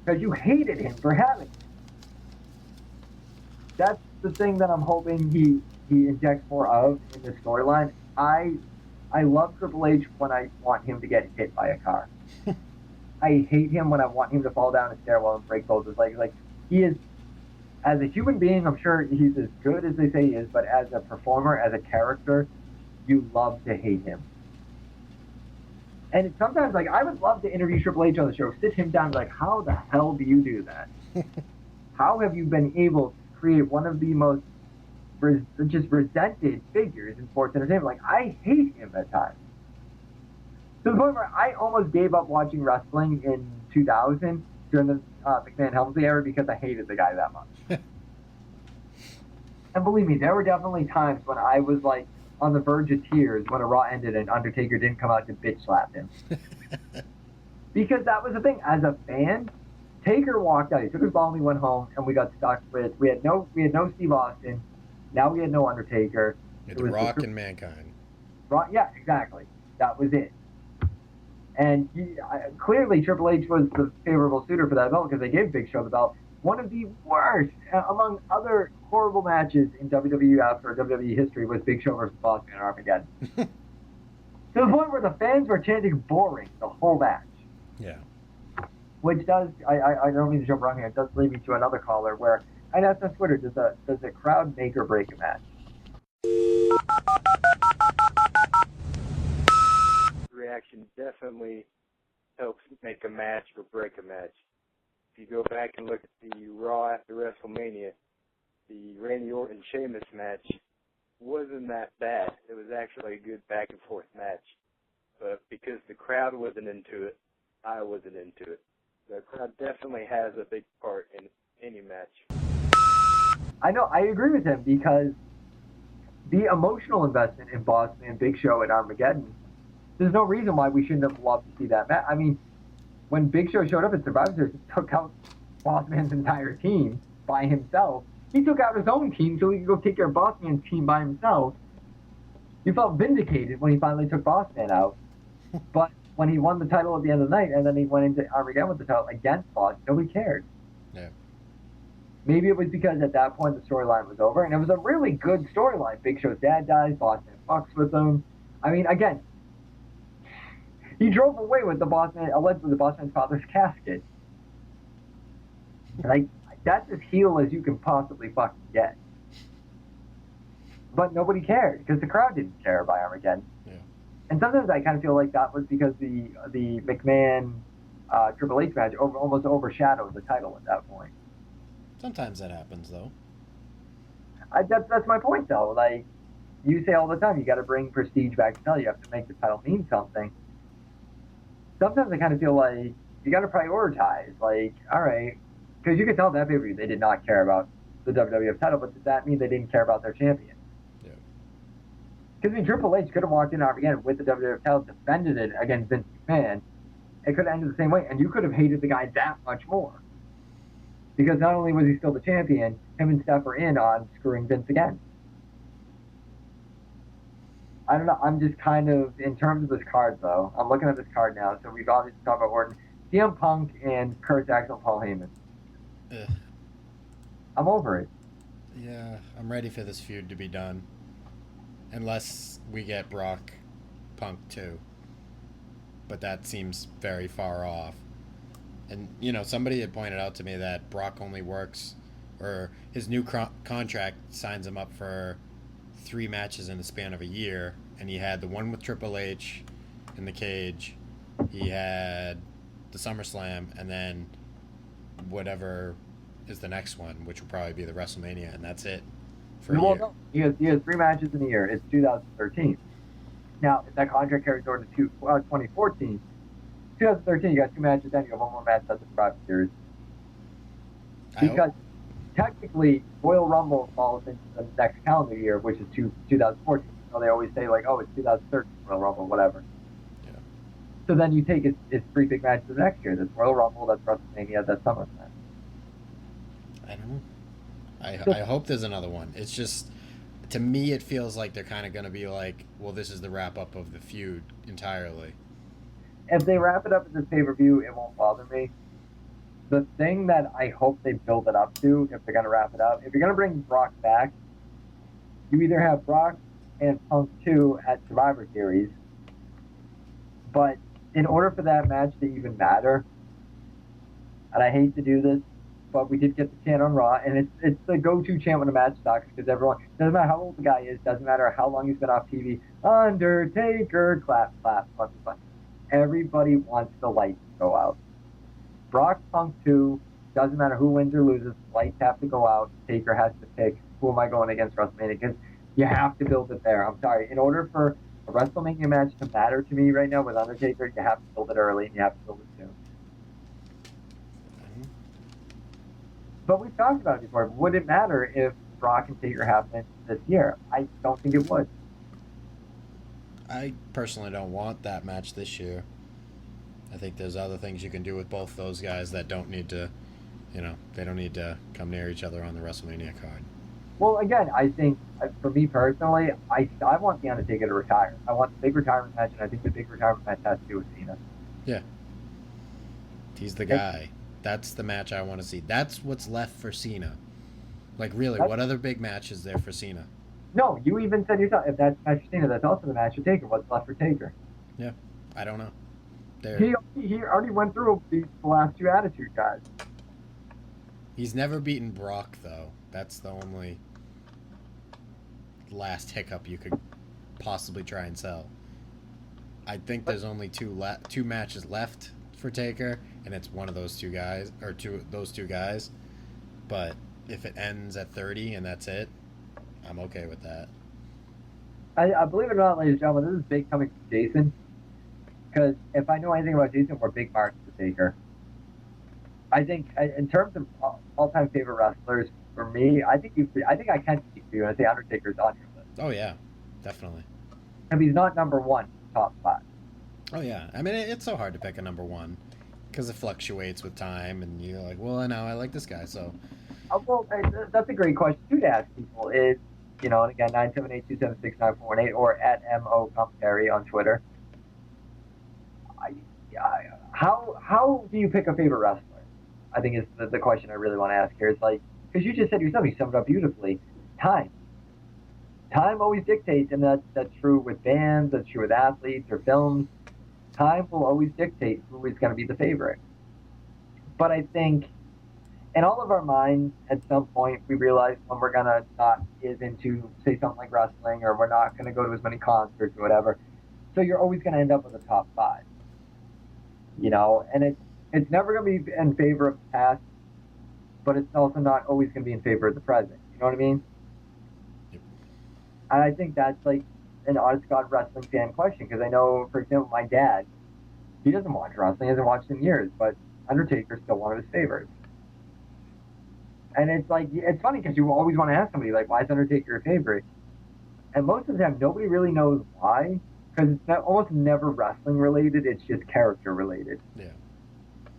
Because you hated him for having it. That's the thing that I'm hoping he injects more of in this storyline. I love Triple H when I want him to get hit by a car. I hate him when I want him to fall down a stairwell and break both his legs. Like, he is, as a human being, I'm sure he's as good as they say he is, but as a performer, as a character, you love to hate him. And sometimes, like, I would love to interview Triple H on the show, sit him down and be like, how the hell do you do that? How have you been able to create one of the most just resented figures in sports entertainment? Like, I hate him at times. To the point where I almost gave up watching wrestling in 2000 during the McMahon-Helmsley era because I hated the guy that much. And believe me, there were definitely times when I was, like, on the verge of tears when a Raw ended and Undertaker didn't come out to bitch slap him. Because that was the thing. As a fan, Taker walked out. He took his ball and he went home, and we got stuck with we had no Steve Austin. Now we had no Undertaker. It was The Rock and Mankind. Yeah, exactly. That was it. And clearly Triple H was the favorable suitor for that belt because they gave Big Show the belt. One of the worst, among other horrible matches in WWF or WWE history, was Big Show versus Boss Man at Armageddon. To the point where the fans were chanting boring the whole match. Yeah. Which does, I don't mean to jump around here, it does lead me to another caller where I'd asked on Twitter, does a crowd make or break a match? Reaction definitely helps make a match or break a match. If you go back and look at the Raw after WrestleMania, the Randy Orton-Sheamus match wasn't that bad. It was actually a good back-and-forth match. But because the crowd wasn't into it, I wasn't into it. The crowd definitely has a big part in any match. I know, I agree with him because the emotional investment in Boss Man Big Show at Armageddon, there's no reason why we shouldn't have loved to see that match. I mean, when Big Show showed up at Survivor Series, he took out Boss Man's entire team by himself. He took out his own team so he could go take care of Boss Man's team by himself. He felt vindicated when he finally took Boss Man out. But when he won the title at the end of the night and then he went into Armageddon with the title against Boss, nobody cared. Yeah. Maybe it was because at that point the storyline was over, and it was a really good storyline. Big Show's dad dies, Boss Man fucks with him. I mean, again, he drove away with allegedly the Boss Man's father's casket. Like, that's as heel as you can possibly fucking get. But nobody cared, because the crowd didn't care by Armageddon. Yeah. And sometimes I kind of feel like that was because the McMahon Triple H match almost overshadowed the title at that point. Sometimes that happens, though. That's my point, though. Like, you say all the time, you got to bring prestige back to title. You have to make the title mean something. Sometimes I kind of feel like you got to prioritize. Like, all right, because you can tell that pay-per-view they did not care about the WWF title, but does that mean they didn't care about their champion? Yeah. Because, I mean, Triple H could have walked in Armageddon with the WWF title, defended it against Vince McMahon. It could have ended the same way, and you could have hated the guy that much more. Because not only was he still the champion, him and Steph are in on screwing Vince again. I don't know. I'm just kind of, in terms of this card, though, I'm looking at this card now. So we've obviously talked about Orton, CM Punk, and Kurt Axel, Paul Heyman. Ugh. I'm over it. Yeah, I'm ready for this feud to be done. Unless we get Brock Punk too. But that seems very far off. And, you know, somebody had pointed out to me that Brock only works, or his new contract signs him up for 3 matches in the span of a year. And he had the one with Triple H in the cage. He had the SummerSlam, and then whatever is the next one, which will probably be the WrestleMania, and that's it for a year. No, he has 3 matches in a year. It's 2013. Now, if that contract carries over to 2014, 2013, you got 2 matches, then you have 1 more match at the Survivor Series. Because technically, Royal Rumble falls into the next calendar year, which is 2014. So they always say, like, oh, it's 2013 Royal Rumble, whatever. Yeah. So then you take its 3 big matches the next year. That's Royal Rumble, that's WrestleMania, that's SummerSlam. I don't know. I hope there's another one. It's just, to me, it feels like they're kind of going to be like, well, this is the wrap-up of the feud entirely. If they wrap it up at this pay-per-view, it won't bother me. The thing that I hope they build it up to, if they're going to wrap it up, if you're going to bring Brock back, you either have Brock and Punk 2 at Survivor Series, but in order for that match to even matter, and I hate to do this, but we did get the chant on Raw, and it's the go-to chant when a match sucks, because everyone, doesn't matter how old the guy is, doesn't matter how long he's been off TV, Undertaker, clap, clap, clap, clap. Everybody wants the lights to go out. Brock Punk 2, doesn't matter who wins or loses, lights have to go out. Taker has to pick, who am I going against WrestleMania? Because you have to build it there. I'm sorry. In order for a WrestleMania match to matter to me right now with Undertaker, you have to build it early and you have to build it soon. But we've talked about it before. Would it matter if Brock and Taker happened this year? I don't think it would. I personally don't want that match this year. I think there's other things you can do with both those guys that don't need to, they don't need to come near each other on the WrestleMania card. Well, again, I think, for me personally, I want The Undertaker to retire. I want the big retirement match, and I think the big retirement match has to do with Cena. Yeah. He's the guy. That's the match I want to see. That's what's left for Cena. Like, really, what other big match is there for Cena? No, you even said yourself, if that's the match for Cena, that's also the match for Taker. What's left for Taker? Yeah, I don't know. He already went through the last two Attitude guys. He's never beaten Brock, though. That's the only last hiccup you could possibly try and sell. I think there's only two matches left for Taker, and it's one of those two guys, or those two guys. But if it ends at 30 and that's it, I'm okay with that. I believe it or not, ladies and gentlemen, this is big coming from Jason. Because if I know anything about Jason, we're big marks for Taker. I think, in terms of all-time favorite wrestlers, for me, I think I can speak for you and say Undertaker's on your list. Oh yeah, definitely. If he's not number one, top 5. Oh yeah, I mean it's so hard to pick a number one because it fluctuates with time, and you're like, well, I know I like this guy, so. Well, that's a great question too to ask people. Is and again 978-276-9418 or at MO Commentary on Twitter. How do you pick a favorite wrestler? I think is the question I really want to ask here. It's like, because you just said yourself, you summed it up beautifully. Time always dictates, and that's true with bands, that's true with athletes or films. Time will always dictate who is going to be the favorite. But I think in all of our minds, at some point, we realize when we're going to not get into, say, something like wrestling, or we're not going to go to as many concerts or whatever. So you're always going to end up with a top 5. And it's never going to be in favor of the past, but it's also not always going to be in favor of the present. You know what I mean? Yep. And I think that's like an honest-to-God wrestling fan question, because I know, for example, my dad, he doesn't watch wrestling, he hasn't watched in years, but Undertaker's still one of his favorites. And it's like, it's funny because you always want to ask somebody, like, why is Undertaker your favorite? And most of the time, nobody really knows why, because it's almost never wrestling related, it's just character related. Yeah.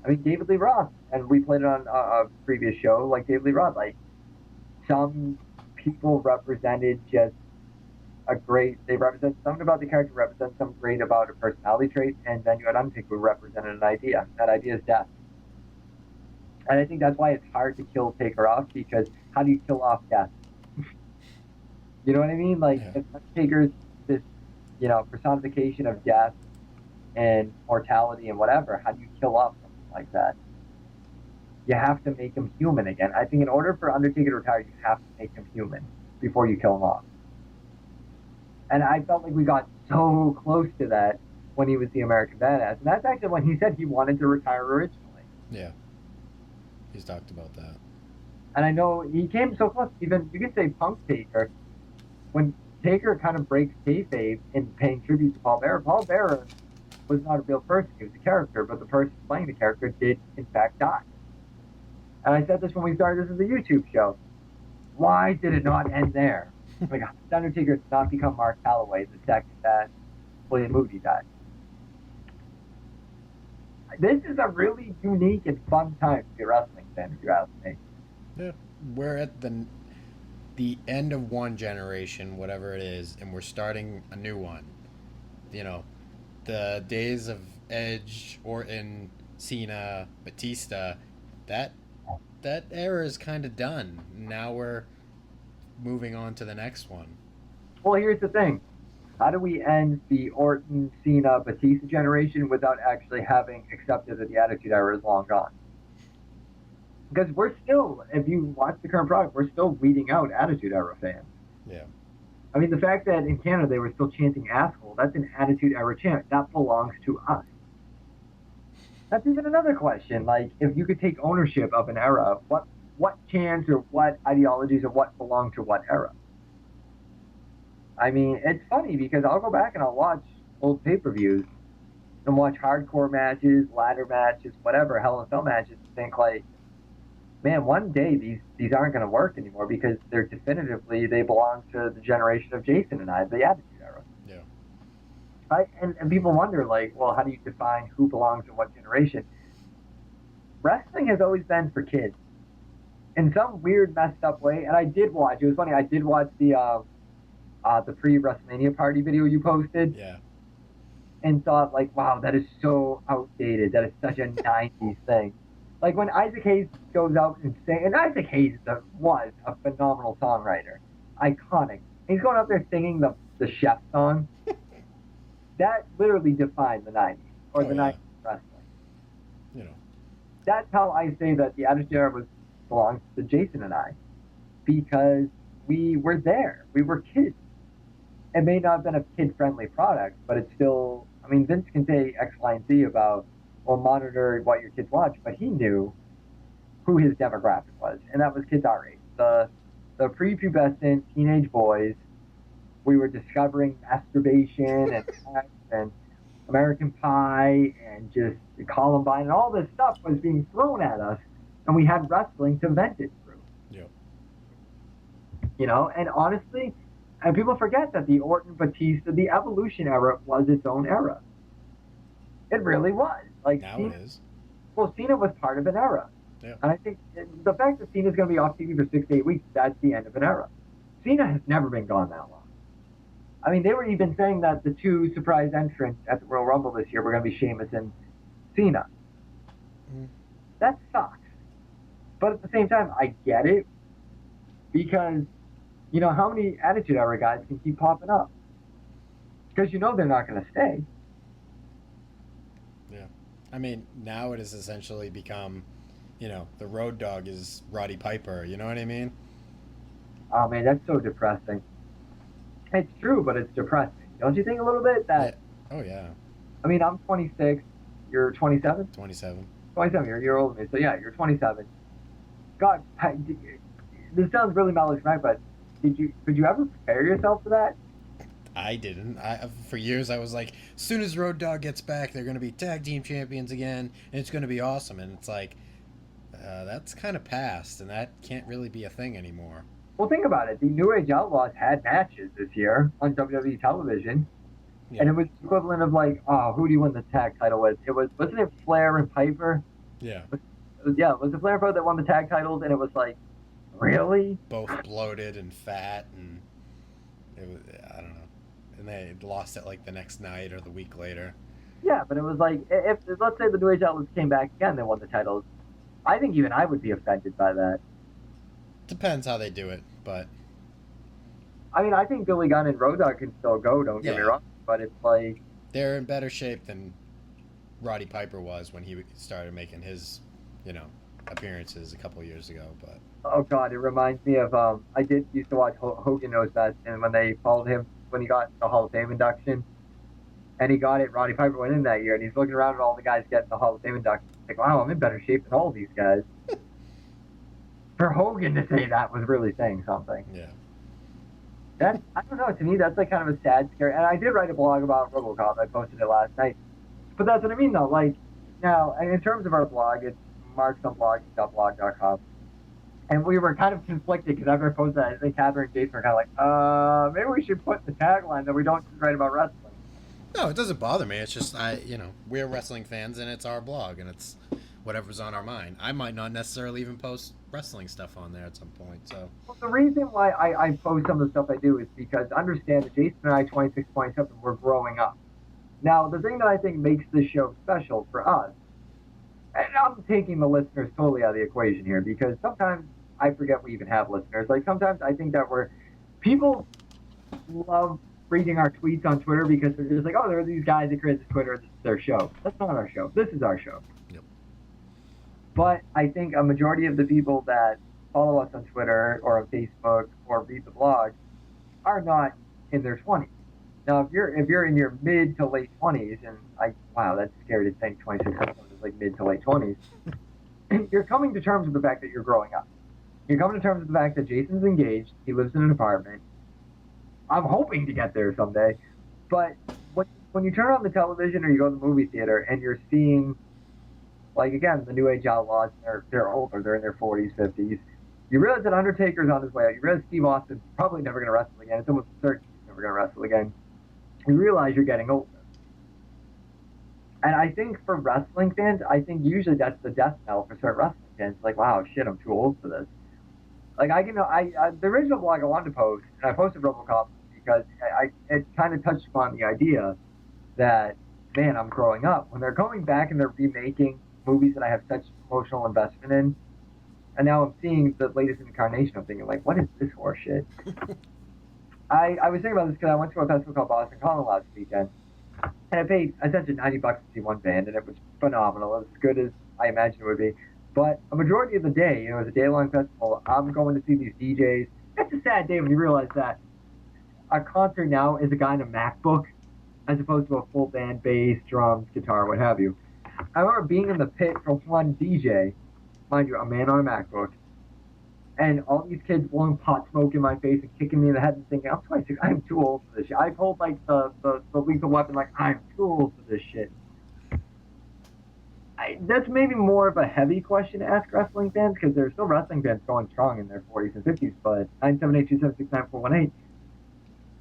I mean, David Lee Roth, and we played it on a previous show, like David Lee Roth, like, some people represented just they represent something about the character, represent something great about a personality trait, and then you had Undertaker who represented an idea. That idea is death. And I think that's why it's hard to kill Taker off, because how do you kill off death? You know what I mean? Like, if Taker's this, personification of death and mortality and whatever, how do you kill off something like that? You have to make him human again. I think in order for Undertaker to retire, you have to make him human before you kill him off. And I felt like we got so close to that when he was the American Badass. And that's actually when he said he wanted to retire originally. Yeah. He's talked about that. And I know he came so close. Even, you could say Punk Taker. When Taker kind of breaks kayfabe in paying tribute to Paul Bearer was not a real person. He was a character, but the person playing the character did, in fact, die. And I said this when we started this as a YouTube show. Why did it not end there? Like, Undertaker did not become Mark Calloway the second that William Moody died. This is a really unique and fun time to be a wrestling fan, if you ask me. Yeah, we're at the end of one generation, whatever it is, and we're starting a new one. The days of Edge, Orton, Cena, Batista, that era is kind of done. Now we're moving on to the next one. Well, here's the thing. How do we end the Orton, Cena, Batista generation without actually having accepted that the Attitude Era is long gone? Because we're still, if you watch the current product, we're still weeding out Attitude Era fans. Yeah. I mean, the fact that in Canada they were still chanting asshole, that's an Attitude Era chant. That belongs to us. That's even another question. Like, if you could take ownership of an era, what chants or what ideologies or what belong to what era? I mean, it's funny because I'll go back and I'll watch old pay-per-views and watch hardcore matches, ladder matches, whatever, Hell in a Cell matches, and think like, man, one day these aren't going to work anymore because they're definitively, they belong to the generation of Jason and I, the Attitude Era. Yeah. And people wonder, like, well, how do you define who belongs in what generation? Wrestling has always been for kids in some weird, messed up way. And I did watch, it was funny, I did watch the pre-WrestleMania party video you posted. Yeah. And thought, like, wow, that is so outdated. That is such a 90s thing. Like, when Isaac Hayes goes out and sings, and Isaac Hayes was a phenomenal songwriter. Iconic. He's going out there singing the Chef song. That literally defined the 90s, or the 90s wrestling. You know. That's how I say that the Attitude Era belongs to Jason and I. Because we were there. We were kids. It may not have been a kid-friendly product, but it's still, I mean, Vince can say X, Y, and Z about, well, monitor what your kids watch, but he knew who his demographic was, and that was kids our age. The prepubescent teenage boys. We were discovering masturbation and sex and American Pie and just Columbine, and all this stuff was being thrown at us, and we had wrestling to vent it through. Yep. You know, and honestly, and people forget that the Orton, Batista, the Evolution era was its own era. It really was. Like, now Cena, it is. Well, Cena was part of an era. Yeah. And I think the fact that Cena's going to be off TV for 6 to 8 weeks, that's the end of an era. Cena has never been gone that long. I mean, they were even saying that the two surprise entrants at the Royal Rumble this year were going to be Sheamus and Cena. Mm. That sucks. But at the same time, I get it. Because, you know, how many Attitude Era guys can keep popping up? Because you know they're not going to stay. Yeah. I mean, now it has essentially become, you know, the road dog is Roddy Piper. You know what I mean? Oh, man, that's so depressing. It's true, but it's depressing. Don't you think a little bit? That? Yeah. Oh, yeah. I mean, I'm 26. You're 27? 27. 27. You're a year older than me. So, yeah, you're 27. God, this sounds really melodramatic, but could you ever prepare yourself for that? I didn't. For years, I was like, as soon as Road Dogg gets back, they're going to be tag team champions again, and it's going to be awesome. And it's like, that's kind of past, and that can't really be a thing anymore. Well, think about it. The New Age Outlaws had matches this year on WWE television, Yeah. and it was equivalent of like, oh, who do you win the tag title with? Wasn't it Flair and Piper? Yeah. It was it Flair and Piper that won the tag titles, and it was like, really? Both bloated and fat, and it was, I don't know. And they lost it like the next night or the week later. Yeah, but it was like, if let's say the New Age Outlaws came back again, they won the titles. I think even I would be offended by that. Depends how they do it, but I mean, I think Billy Gunn and Road Dogg can still go, don't get me wrong, but it's like, they're in better shape than Roddy Piper was when he started making his, you know, appearances a couple of years ago. But oh god, it reminds me of I used to watch Hogan Knows Best, and when they followed him when he got the Hall of Fame induction, and he got it, Roddy Piper went in that year, and he's looking around at all the guys getting the Hall of Fame induction. Like, wow, I'm in better shape than all these guys. For Hogan to say that was really saying something. Yeah. That, I don't know, to me that's like kind of a sad, scary, and I did write a blog about RoboCop, I posted it last night. But that's what I mean though, like, now, in terms of our blog, it's marksonblog.blog.com. And we were kind of conflicted because after I posted that, I think Catherine and Jason were kind of like, maybe we should put the tagline that we don't just write about wrestling. No, it doesn't bother me. It's just, we're wrestling fans and it's our blog and it's whatever's on our mind. I might not necessarily even post wrestling stuff on there at some point, so. Well, the reason why I post some of the stuff I do is because understand that Jason and I, 26, 27, we're growing up. Now, the thing that I think makes this show special for us, and I'm taking the listeners totally out of the equation here because sometimes I forget we even have listeners. Like, sometimes I think that people love reading our tweets on Twitter because they're just like, oh, there are these guys that create this Twitter. This is their show. That's not our show. This is our show. Yep. But I think a majority of the people that follow us on Twitter or on Facebook or read the blog are not in their 20s. Now, if you're in your mid to late 20s, and wow, that's scary to think 26 episodes is like mid to late 20s, you're coming to terms with the fact that you're growing up. You're coming to terms with the fact that Jason's engaged. He lives in an apartment. I'm hoping to get there someday. But when you turn on the television or you go to the movie theater and you're seeing, like, again, the New Age Outlaws, they're older. They're in their 40s, 50s. You realize that Undertaker's on his way out. You realize Steve Austin's probably never going to wrestle again. It's almost certain he's never going to wrestle again. You realize you're getting older. And I think for wrestling fans, I think usually that's the death knell for certain wrestling fans. Like, wow, shit, I'm too old for this. Like, the original blog I wanted to post, and I posted RoboCop because it kind of touched upon the idea that, man, I'm growing up. When they're going back and they're remaking movies that I have such emotional investment in, and now I'm seeing the latest incarnation, I'm thinking, like, what is this horse shit? I was thinking about this because I went to a festival called Boston Calling last weekend, and I paid essentially $90 to see one band, and it was phenomenal. It was as good as I imagined it would be. But a majority of the day, it was a day-long festival, I'm going to see these DJs. It's a sad day when you realize that a concert now is a guy in a MacBook as opposed to a full band, bass, drums, guitar, what have you. I remember being in the pit for one DJ, mind you, a man on a MacBook, and all these kids blowing pot smoke in my face and kicking me in the head and thinking, I'm 26, I'm too old for this shit. I told, like, the Lethal Weapon, like, I'm too old for this shit. That's maybe more of a heavy question to ask wrestling fans, because there's still wrestling fans going strong in their 40s and 50s, but 978-276-9418,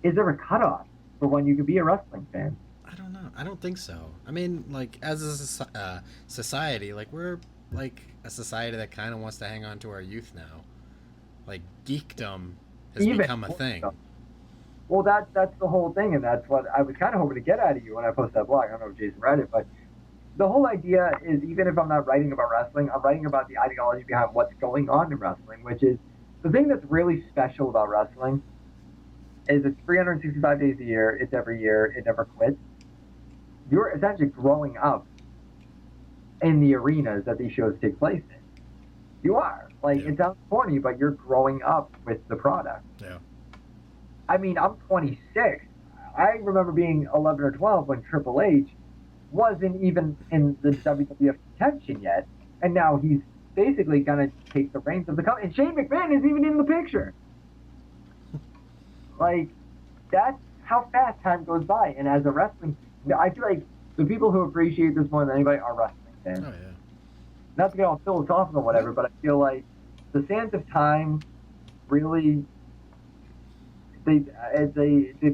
is there a cutoff for when you could be a wrestling fan? I don't know. I don't think so. I mean, like, as a society, like, we're, like, a society that kind of wants to hang on to our youth now. Like, geekdom has become a thing. Well, that's the whole thing, and that's what I was kind of hoping to get out of you when I posted that blog. I don't know if Jason read it, but the whole idea is, even if I'm not writing about wrestling, I'm writing about the ideology behind what's going on in wrestling, which is the thing that's really special about wrestling is it's 365 days a year, it's every year, it never quits. You're essentially growing up in the arenas that these shows take place in. You are. Like, it sounds corny, but you're growing up with the product. Yeah. I mean, I'm 26. I remember being 11 or 12 when Triple H wasn't even in the WWF contention yet, and now he's basically going to take the reins of the company. And Shane McMahon is even in the picture. Like, that's how fast time goes by. And as a wrestling, I feel like the people who appreciate this more than anybody are wrestling fans. Oh, yeah. Not to get all philosophical or whatever, but I feel like the sands of time really, they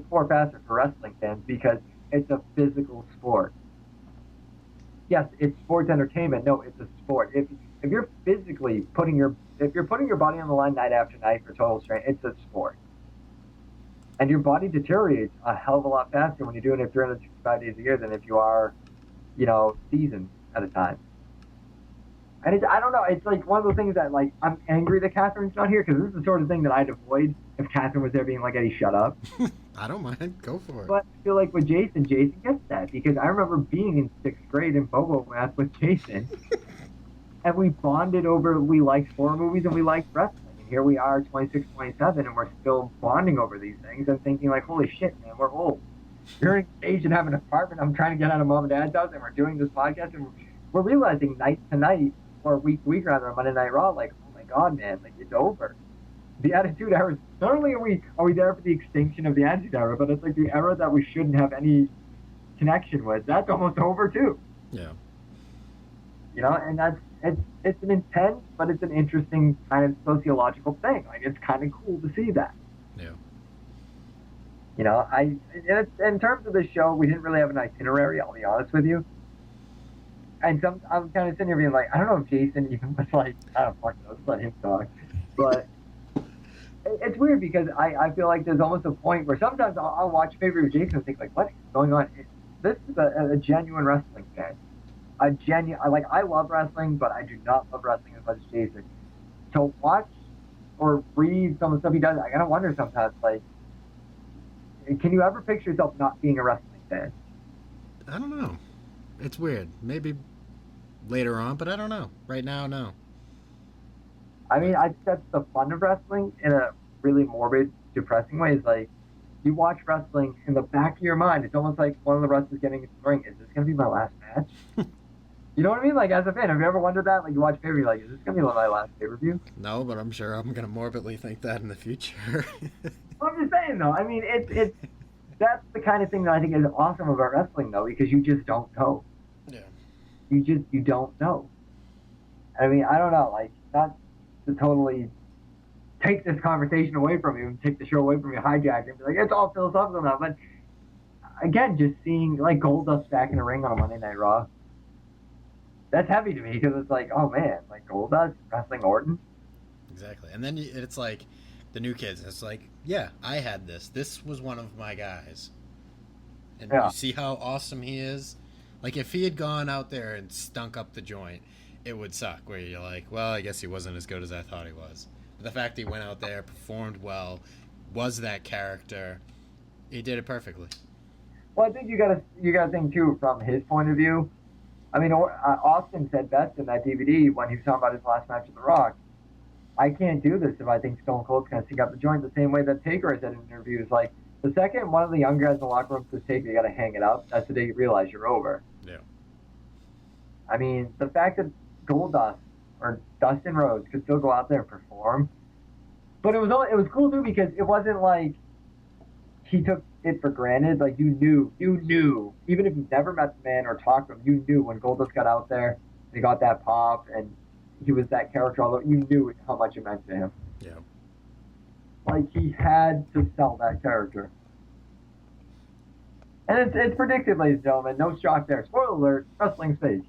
pour faster for wrestling fans because it's a physical sport. Yes, it's sports entertainment. No, it's a sport. If you're physically putting your body on the line night after night for total strength, it's a sport. And your body deteriorates a hell of a lot faster when you're doing it 365 days a year than if you are, seasons at a time. And I don't know, it's like one of those things that, like, I'm angry that Catherine's not here, because this is the sort of thing that I'd avoid if Catherine was there being like, Eddie, shut up. I don't mind. Go for it. But I feel like with Jason gets that, because I remember being in 6th grade in Bobo math with Jason, and we bonded over, we liked horror movies and we liked wrestling. And here we are, 26, 27, and we're still bonding over these things and thinking, like, holy shit, man, we're old. You're engaged and have an apartment. I'm trying to get out of mom and dad's house, and we're doing this podcast, and we're realizing night to night, or week to week rather, on Monday Night Raw, like, oh my God, man, like, it's over. The Attitude Era, not only are we there for the extinction of the Attitude Era, but it's like the era that we shouldn't have any connection with. That's almost over too. Yeah. And it's an intense, but it's an interesting kind of sociological thing. Like, it's kind of cool to see that. Yeah. In terms of the show, we didn't really have an itinerary, I'll be honest with you. And I'm kind of sitting here being like, I don't know if Jason even was like, I don't fucking know, just let him talk. But it's weird because I feel like there's almost a point where sometimes I'll watch a pay-per-view with Jason and think, like, what is going on? This is a genuine wrestling fan. I love wrestling, but I do not love wrestling as much as Jason. To watch or read some of the stuff he does, I gotta wonder sometimes, like, can you ever picture yourself not being a wrestling fan? I don't know. It's weird. Maybe later on, but I don't know. Right now, no. I mean, I think that's the fun of wrestling in a really morbid, depressing way. Is like, you watch wrestling in the back of your mind. It's almost like one of the wrestlers getting into the ring. Is this going to be my last match? You know what I mean? Like, as a fan, have you ever wondered that? Like, you watch pay-per-view, like, is this going to be my last pay-per-view? No, but I'm sure I'm going to morbidly think that in the future. Well, I'm just saying, though. I mean, it's that's the kind of thing that I think is awesome about wrestling, though, because you just don't know. Yeah. You don't know. I mean, I don't know. Like, not to totally take this conversation away from you and take the show away from you, hijack it, and be like, it's all philosophical now. But again, just seeing like Goldust back in the ring on a Monday Night Raw, that's heavy to me because it's like, oh man, like Goldust wrestling Orton. Exactly, and then it's like the new kids. It's like, yeah, I had this. This was one of my guys, and you see how awesome he is. Like if he had gone out there and stunk up the joint, it would suck. Where you're like, well, I guess he wasn't as good as I thought he was. But the fact he went out there, performed well, was that character, he did it perfectly. Well, I think you gotta think too from his point of view. I mean, Austin said best in that DVD when he was talking about his last match with The Rock. I can't do this if I think Stone Cold's gonna stick up the joint. The same way that Taker said in interviews, like the second one of the younger guys in the locker room says Taker, you gotta hang it up. That's the day you realize you're over. Yeah. I mean, the fact that Goldust or Dustin Rhodes could still go out there and perform, but it was cool too because it wasn't like he took it for granted. Like you knew, even if you've never met the man or talked to him, you knew when Goldust got out there and he got that pop and he was that character. Although you knew how much it meant to him. Yeah. Like he had to sell that character. And it's predicted, ladies and gentlemen. No shock there. Spoiler alert, wrestling's fake.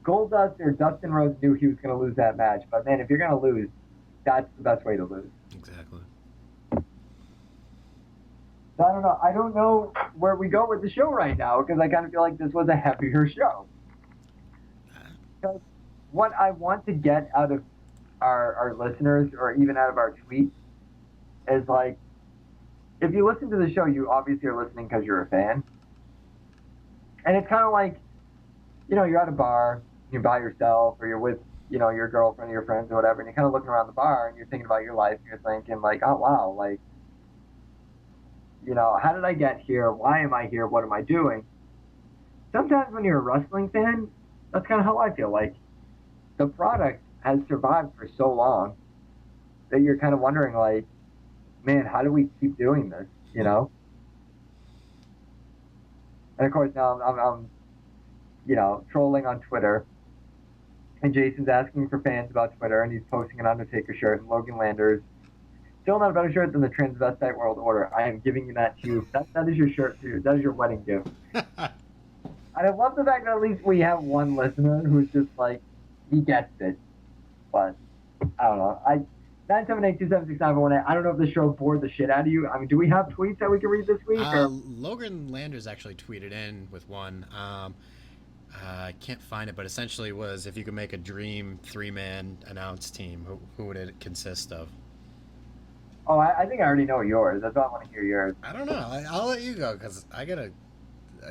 Goldust or Dustin Rhodes knew he was going to lose that match. But, man, if you're going to lose, that's the best way to lose. Exactly. So, I don't know. I don't know where we go with the show right now because I kind of feel like this was a heavier show. Because what I want to get out of our listeners or even out of our tweets is, like, if you listen to the show, you obviously are listening because you're a fan. And it's kind of like, you know, you're at a bar, you're by yourself, or you're with, you know, your girlfriend or your friends or whatever, and you're kind of looking around the bar and you're thinking about your life, and you're thinking like, oh wow, like, you know, how did I get here? Why am I here? What am I doing? Sometimes when you're a wrestling fan, that's kind of how I feel. Like, the product has survived for so long that you're kind of wondering like, man, how do we keep doing this, you know? And of course now I'm you know, trolling on Twitter. And Jason's asking for fans about Twitter, and he's posting an Undertaker shirt, and Logan Landers, still not a better shirt than the Transvestite World Order. I am giving you that to you. That is your shirt, too. That is your wedding gift. And I love the fact that at least we have one listener who's just like, he gets it. But, I don't know. 978-276-9118. I don't know if the show bored the shit out of you. I mean, do we have tweets that we can read this week? Logan Landers actually tweeted in with one. I can't find it, but essentially was if you could make a dream three-man announce team, who would it consist of? Oh, I think I already know yours. That's why I want to hear yours. I don't know. I'll let you go because I got a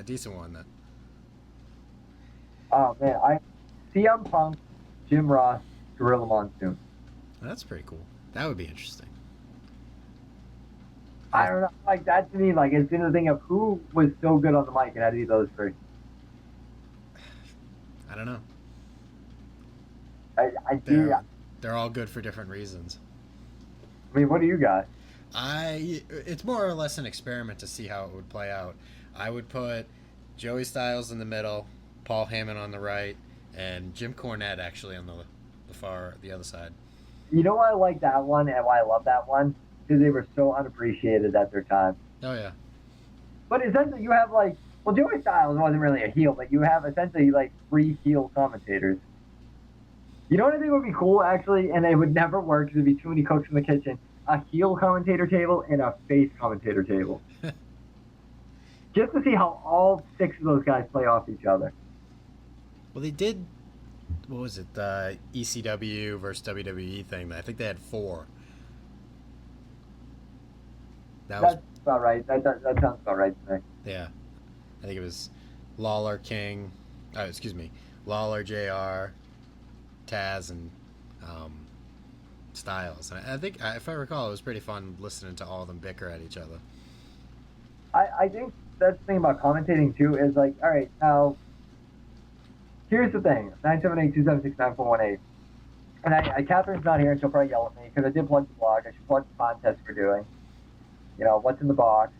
decent one then. Oh, man. CM Punk, Jim Ross, Gorilla Monsoon. That's pretty cool. That would be interesting. I don't know. Like, that to me, like, it's been the thing of who was so good on the mic and had to be those three. I don't know. I do. They're all good for different reasons. I mean, what do you got? It's more or less an experiment to see how it would play out. I would put Joey Styles in the middle, Paul Heyman on the right, and Jim Cornette actually on the other side. You know why I like that one and why I love that one? Because they were so unappreciated at their time. Oh, yeah. But essentially you have like, well, Joey Styles wasn't really a heel, but you have essentially like 3 heel commentators. You know what I think would be cool, actually, and it would never work because there'd be too many cooks in the kitchen? A heel commentator table and a face commentator table. Just to see how all 6 of those guys play off each other. Well, they did, what was it, the ECW versus WWE thing. I think they had 4. That That's about right. That sounds about right to me. Yeah. I think it was Lawler, King, Lawler, JR, Taz, and Styles. And I think, if I recall, it was pretty fun listening to all of them bicker at each other. I think that's the thing about commentating too is like, all right, now here's the thing: 978-276-9418. And Catherine's not here, and she'll probably yell at me because I did plug the blog. I should plug the contest we're doing. You know, what's in the box.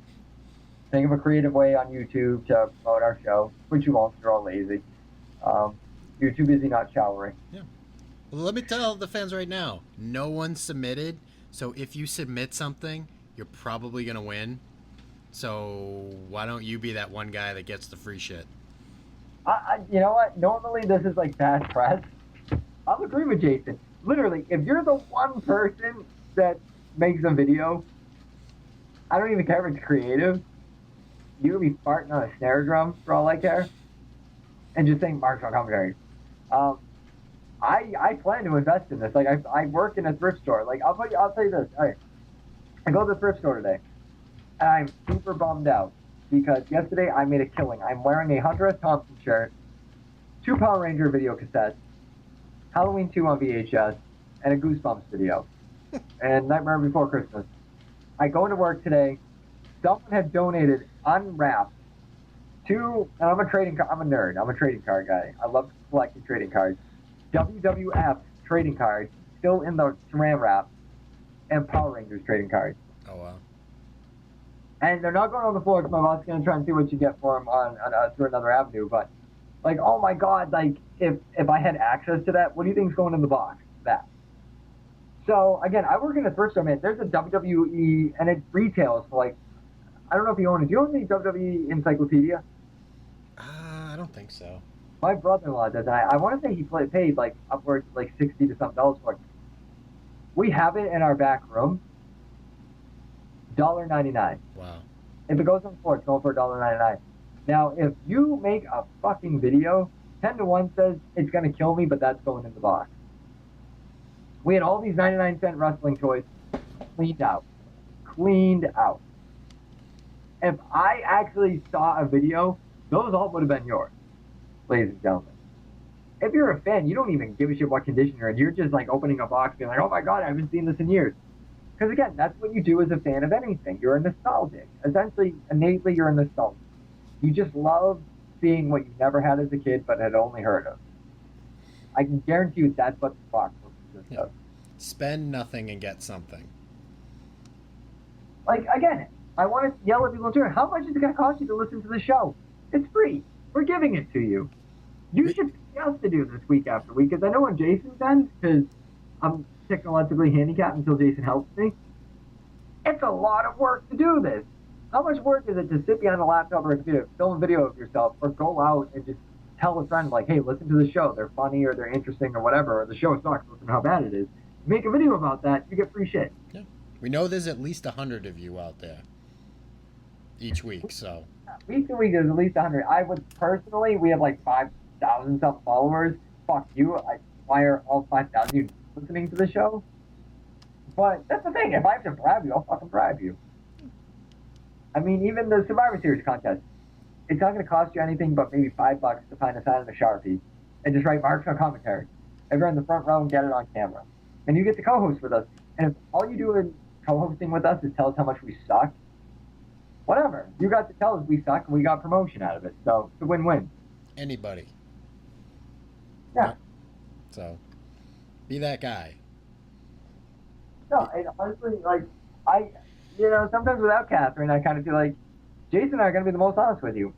Think of a creative way on YouTube to promote our show, which you won't. You're all lazy. You're too busy not showering. Yeah. Well, let me tell the fans right now: no one submitted. So if you submit something, you're probably gonna win. So why don't you be that one guy that gets the free shit? You know what? Normally this is like bad press. I'll agree with Jason. Literally, if you're the one person that makes a video, I don't even care if it's creative. You could be farting on a snare drum for all I care, and just saying Mark's on commentary. I plan to invest in this. Like I work in a thrift store. Like I'll tell you this. All right, I go to the thrift store today, and I'm super bummed out because yesterday I made a killing. I'm wearing a Hunter S. Thompson shirt, 2 Power Ranger video cassettes, Halloween 2 on VHS, and a Goosebumps video, and Nightmare Before Christmas. I go into work today. Someone had donated unwrapped and I'm a nerd. I'm a trading card guy. I love collecting trading cards. WWF trading cards, still in the saran wrap, and Power Rangers trading cards. Oh, wow. And they're not going on the floor because my boss is going to try and see what you get for them through another avenue. But, like, oh my God, like, if I had access to that, what do you think's going in the box? That. So, again, I work in a thrift store, man. There's a WWE, and it retails for, like, I don't know if you own it. Do you own the WWE Encyclopedia? I don't think so. My brother-in-law does. I want to say he paid, like, upwards of, like, $60 to something for it. We have it in our back room. $1.99. Wow. If it goes on the floor, it's going for $1.99. Now, if you make a fucking video, 10 to 1 says it's going to kill me, but that's going in the box. We had all these 99-cent wrestling toys cleaned out. If I actually saw a video, those all would have been yours, ladies and gentlemen. If you're a fan, you don't even give a shit what condition you're in. You're just like opening a box being like, oh my God, I haven't seen this in years. Because again, that's what you do as a fan of anything. You're a nostalgic. Essentially, innately, you're a nostalgic. You just love seeing what you never had as a kid but had only heard of. I can guarantee you that's what the box consists of. Spend nothing and get something. Like, again, I want to yell at people in turn. How much is it going to cost you to listen to the show? It's free. We're giving it to you. You should pay us to do this week after week, because I know on Jason's end, because I'm technologically handicapped until Jason helps me, it's a lot of work to do this. How much work is it to sit behind a laptop or a computer, film a video of yourself, or go out and just tell a friend, like, hey, listen to the show. They're funny or they're interesting or whatever, or the show sucks. Listen to how bad it is. Make a video about that, you get free shit. Yeah. We know there's at least 100 of you out there each week, so. Week to week, there's at least 100. I would personally, we have like 5,000 something followers. Fuck you. Why are all 5,000 you listening to the show? But that's the thing. If I have to bribe you, I'll fucking bribe you. I mean, even the Survivor Series contest, it's not going to cost you anything but maybe $5 to find a sign in a Sharpie and just write Mark's on commentary. If you're in the front row and get it on camera. And you get to co-host with us. And if all you do in co-hosting with us is tell us how much we suck, whatever. You got to tell us we suck and we got promotion out of it. So it's a win-win. Anybody. Yeah. So, be that guy. No, and honestly, like, sometimes without Catherine, I kind of feel like Jason and I are going to be the most honest with you.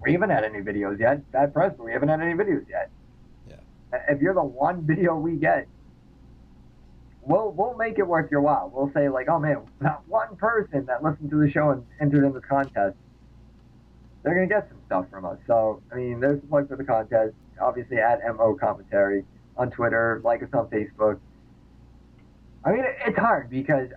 We haven't had any videos yet. Bad press, but we haven't had any videos yet. Yeah. If you're the one video we get, we'll make it worth your while. We'll say, like, oh man, that one person that listened to the show and entered in the contest, they're going to get some stuff from us. So, I mean, there's the plug for the contest. Obviously, at MO Commentary on Twitter, like us on Facebook. I mean, it's hard because,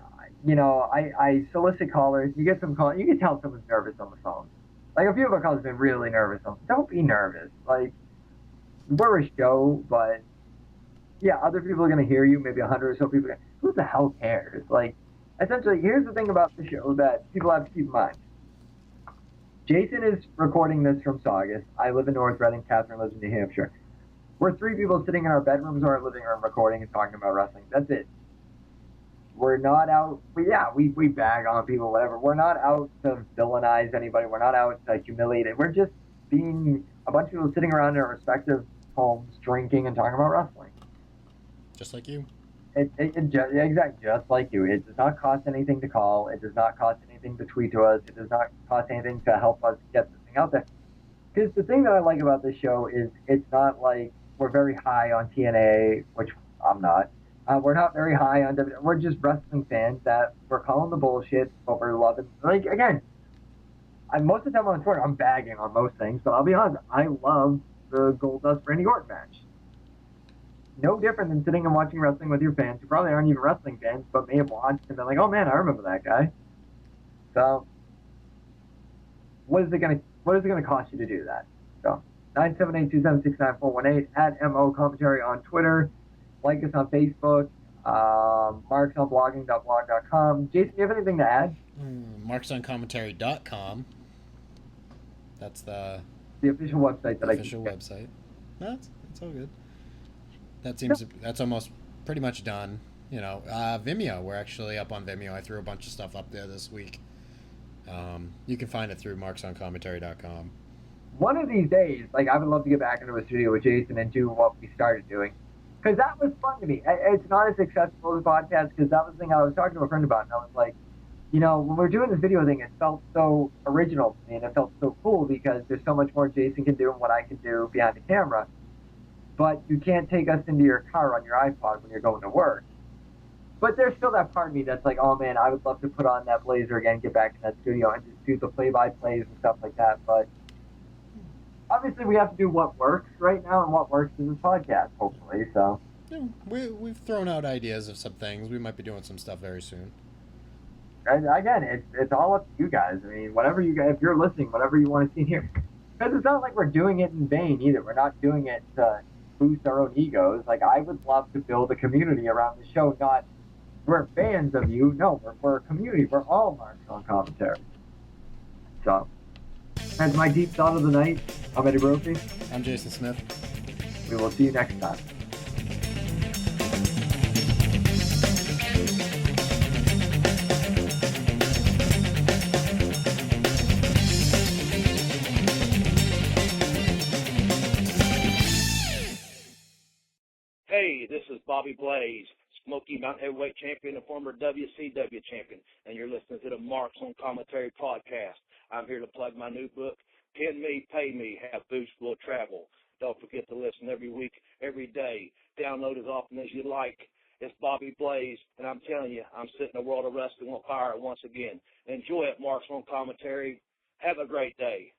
I solicit callers. You get some calls. You can tell someone's nervous on the phone. Like, a few of our callers have been really nervous. Don't be nervous. Like, we're a show, but, yeah, other people are going to hear you. Maybe 100 or so people. Who the hell cares? Like, essentially, here's the thing about the show that people have to keep in mind. Jason is recording this from Saugus. I live in North Reading. Catherine lives in New Hampshire. We're three people sitting in our bedrooms or our living room recording and talking about wrestling. That's it. We're not out. We bag on people, whatever. We're not out to villainize anybody. We're not out to humiliate it. We're just being a bunch of people sitting around in our respective homes, drinking and talking about wrestling. Just like you. Exactly, just like you. It does not cost anything to call. It does not cost anything to tweet to us. It does not cost anything to help us get this thing out there. Because the thing that I like about this show is it's not like we're very high on TNA, which I'm not. We're not very high on WWE. We're just wrestling fans that we're calling the bullshit, but we're loving. Like, again, most of the time on Twitter, I'm bagging on most things, but I'll be honest, I love the Goldust Randy Orton match. No different than sitting and watching wrestling with your fans who probably aren't even wrestling fans, but may have watched and been like, oh man, I remember that guy. So, what is it gonna cost you to do that? So, 978-276-9418 at MO Commentary on Twitter. Like us on Facebook. Mark's on blogging.blog.com. Jason, do you have anything to add? Marksoncommentary.com. That's the official website that official website. No, it's all good. That's almost pretty much done. You know, Vimeo. We're actually up on Vimeo. I threw a bunch of stuff up there this week. You can find it through marksoncommentary.com. One of these days, like, I would love to get back into a studio with Jason and do what we started doing. Because that was fun to me. It's not as accessible as a podcast, because that was the thing I was talking to a friend about, and I was like, you know, when we're doing this video thing, it felt so original to me, and it felt so cool, because there's so much more Jason can do and what I can do behind the camera. But you can't take us into your car on your iPod when you're going to work. But there's still that part of me that's like, oh man, I would love to put on that blazer again, get back in that studio, and just do the play-by-plays and stuff like that. But obviously, we have to do what works right now, and what works is this podcast, hopefully. So yeah, we've thrown out ideas of some things. We might be doing some stuff very soon. And again, it's all up to you guys. I mean, whatever you guys, if you're listening, whatever you want to see here, because it's not like we're doing it in vain either. We're not doing it to boost our own egos. Like, I would love to build a community around the show. Not we're fans of you. No, we're a community. We're all Marks on Commentary. So, that's my deep thought of the night. I'm Eddie Brophy. I'm Jason Smith. We will see you next time. Hey, this is Bobby Blaze, Smoky Mountain Heavyweight Champion and former WCW Champion, and you're listening to the Marks on Commentary podcast. I'm here to plug my new book, Pin Me, Pay Me, Have Boots Will Travel. Don't forget to listen every week, every day. Download as often as you like. It's Bobby Blaze, and I'm telling you, I'm setting the world of wrestling on fire once again. Enjoy it, Marks on Commentary. Have a great day.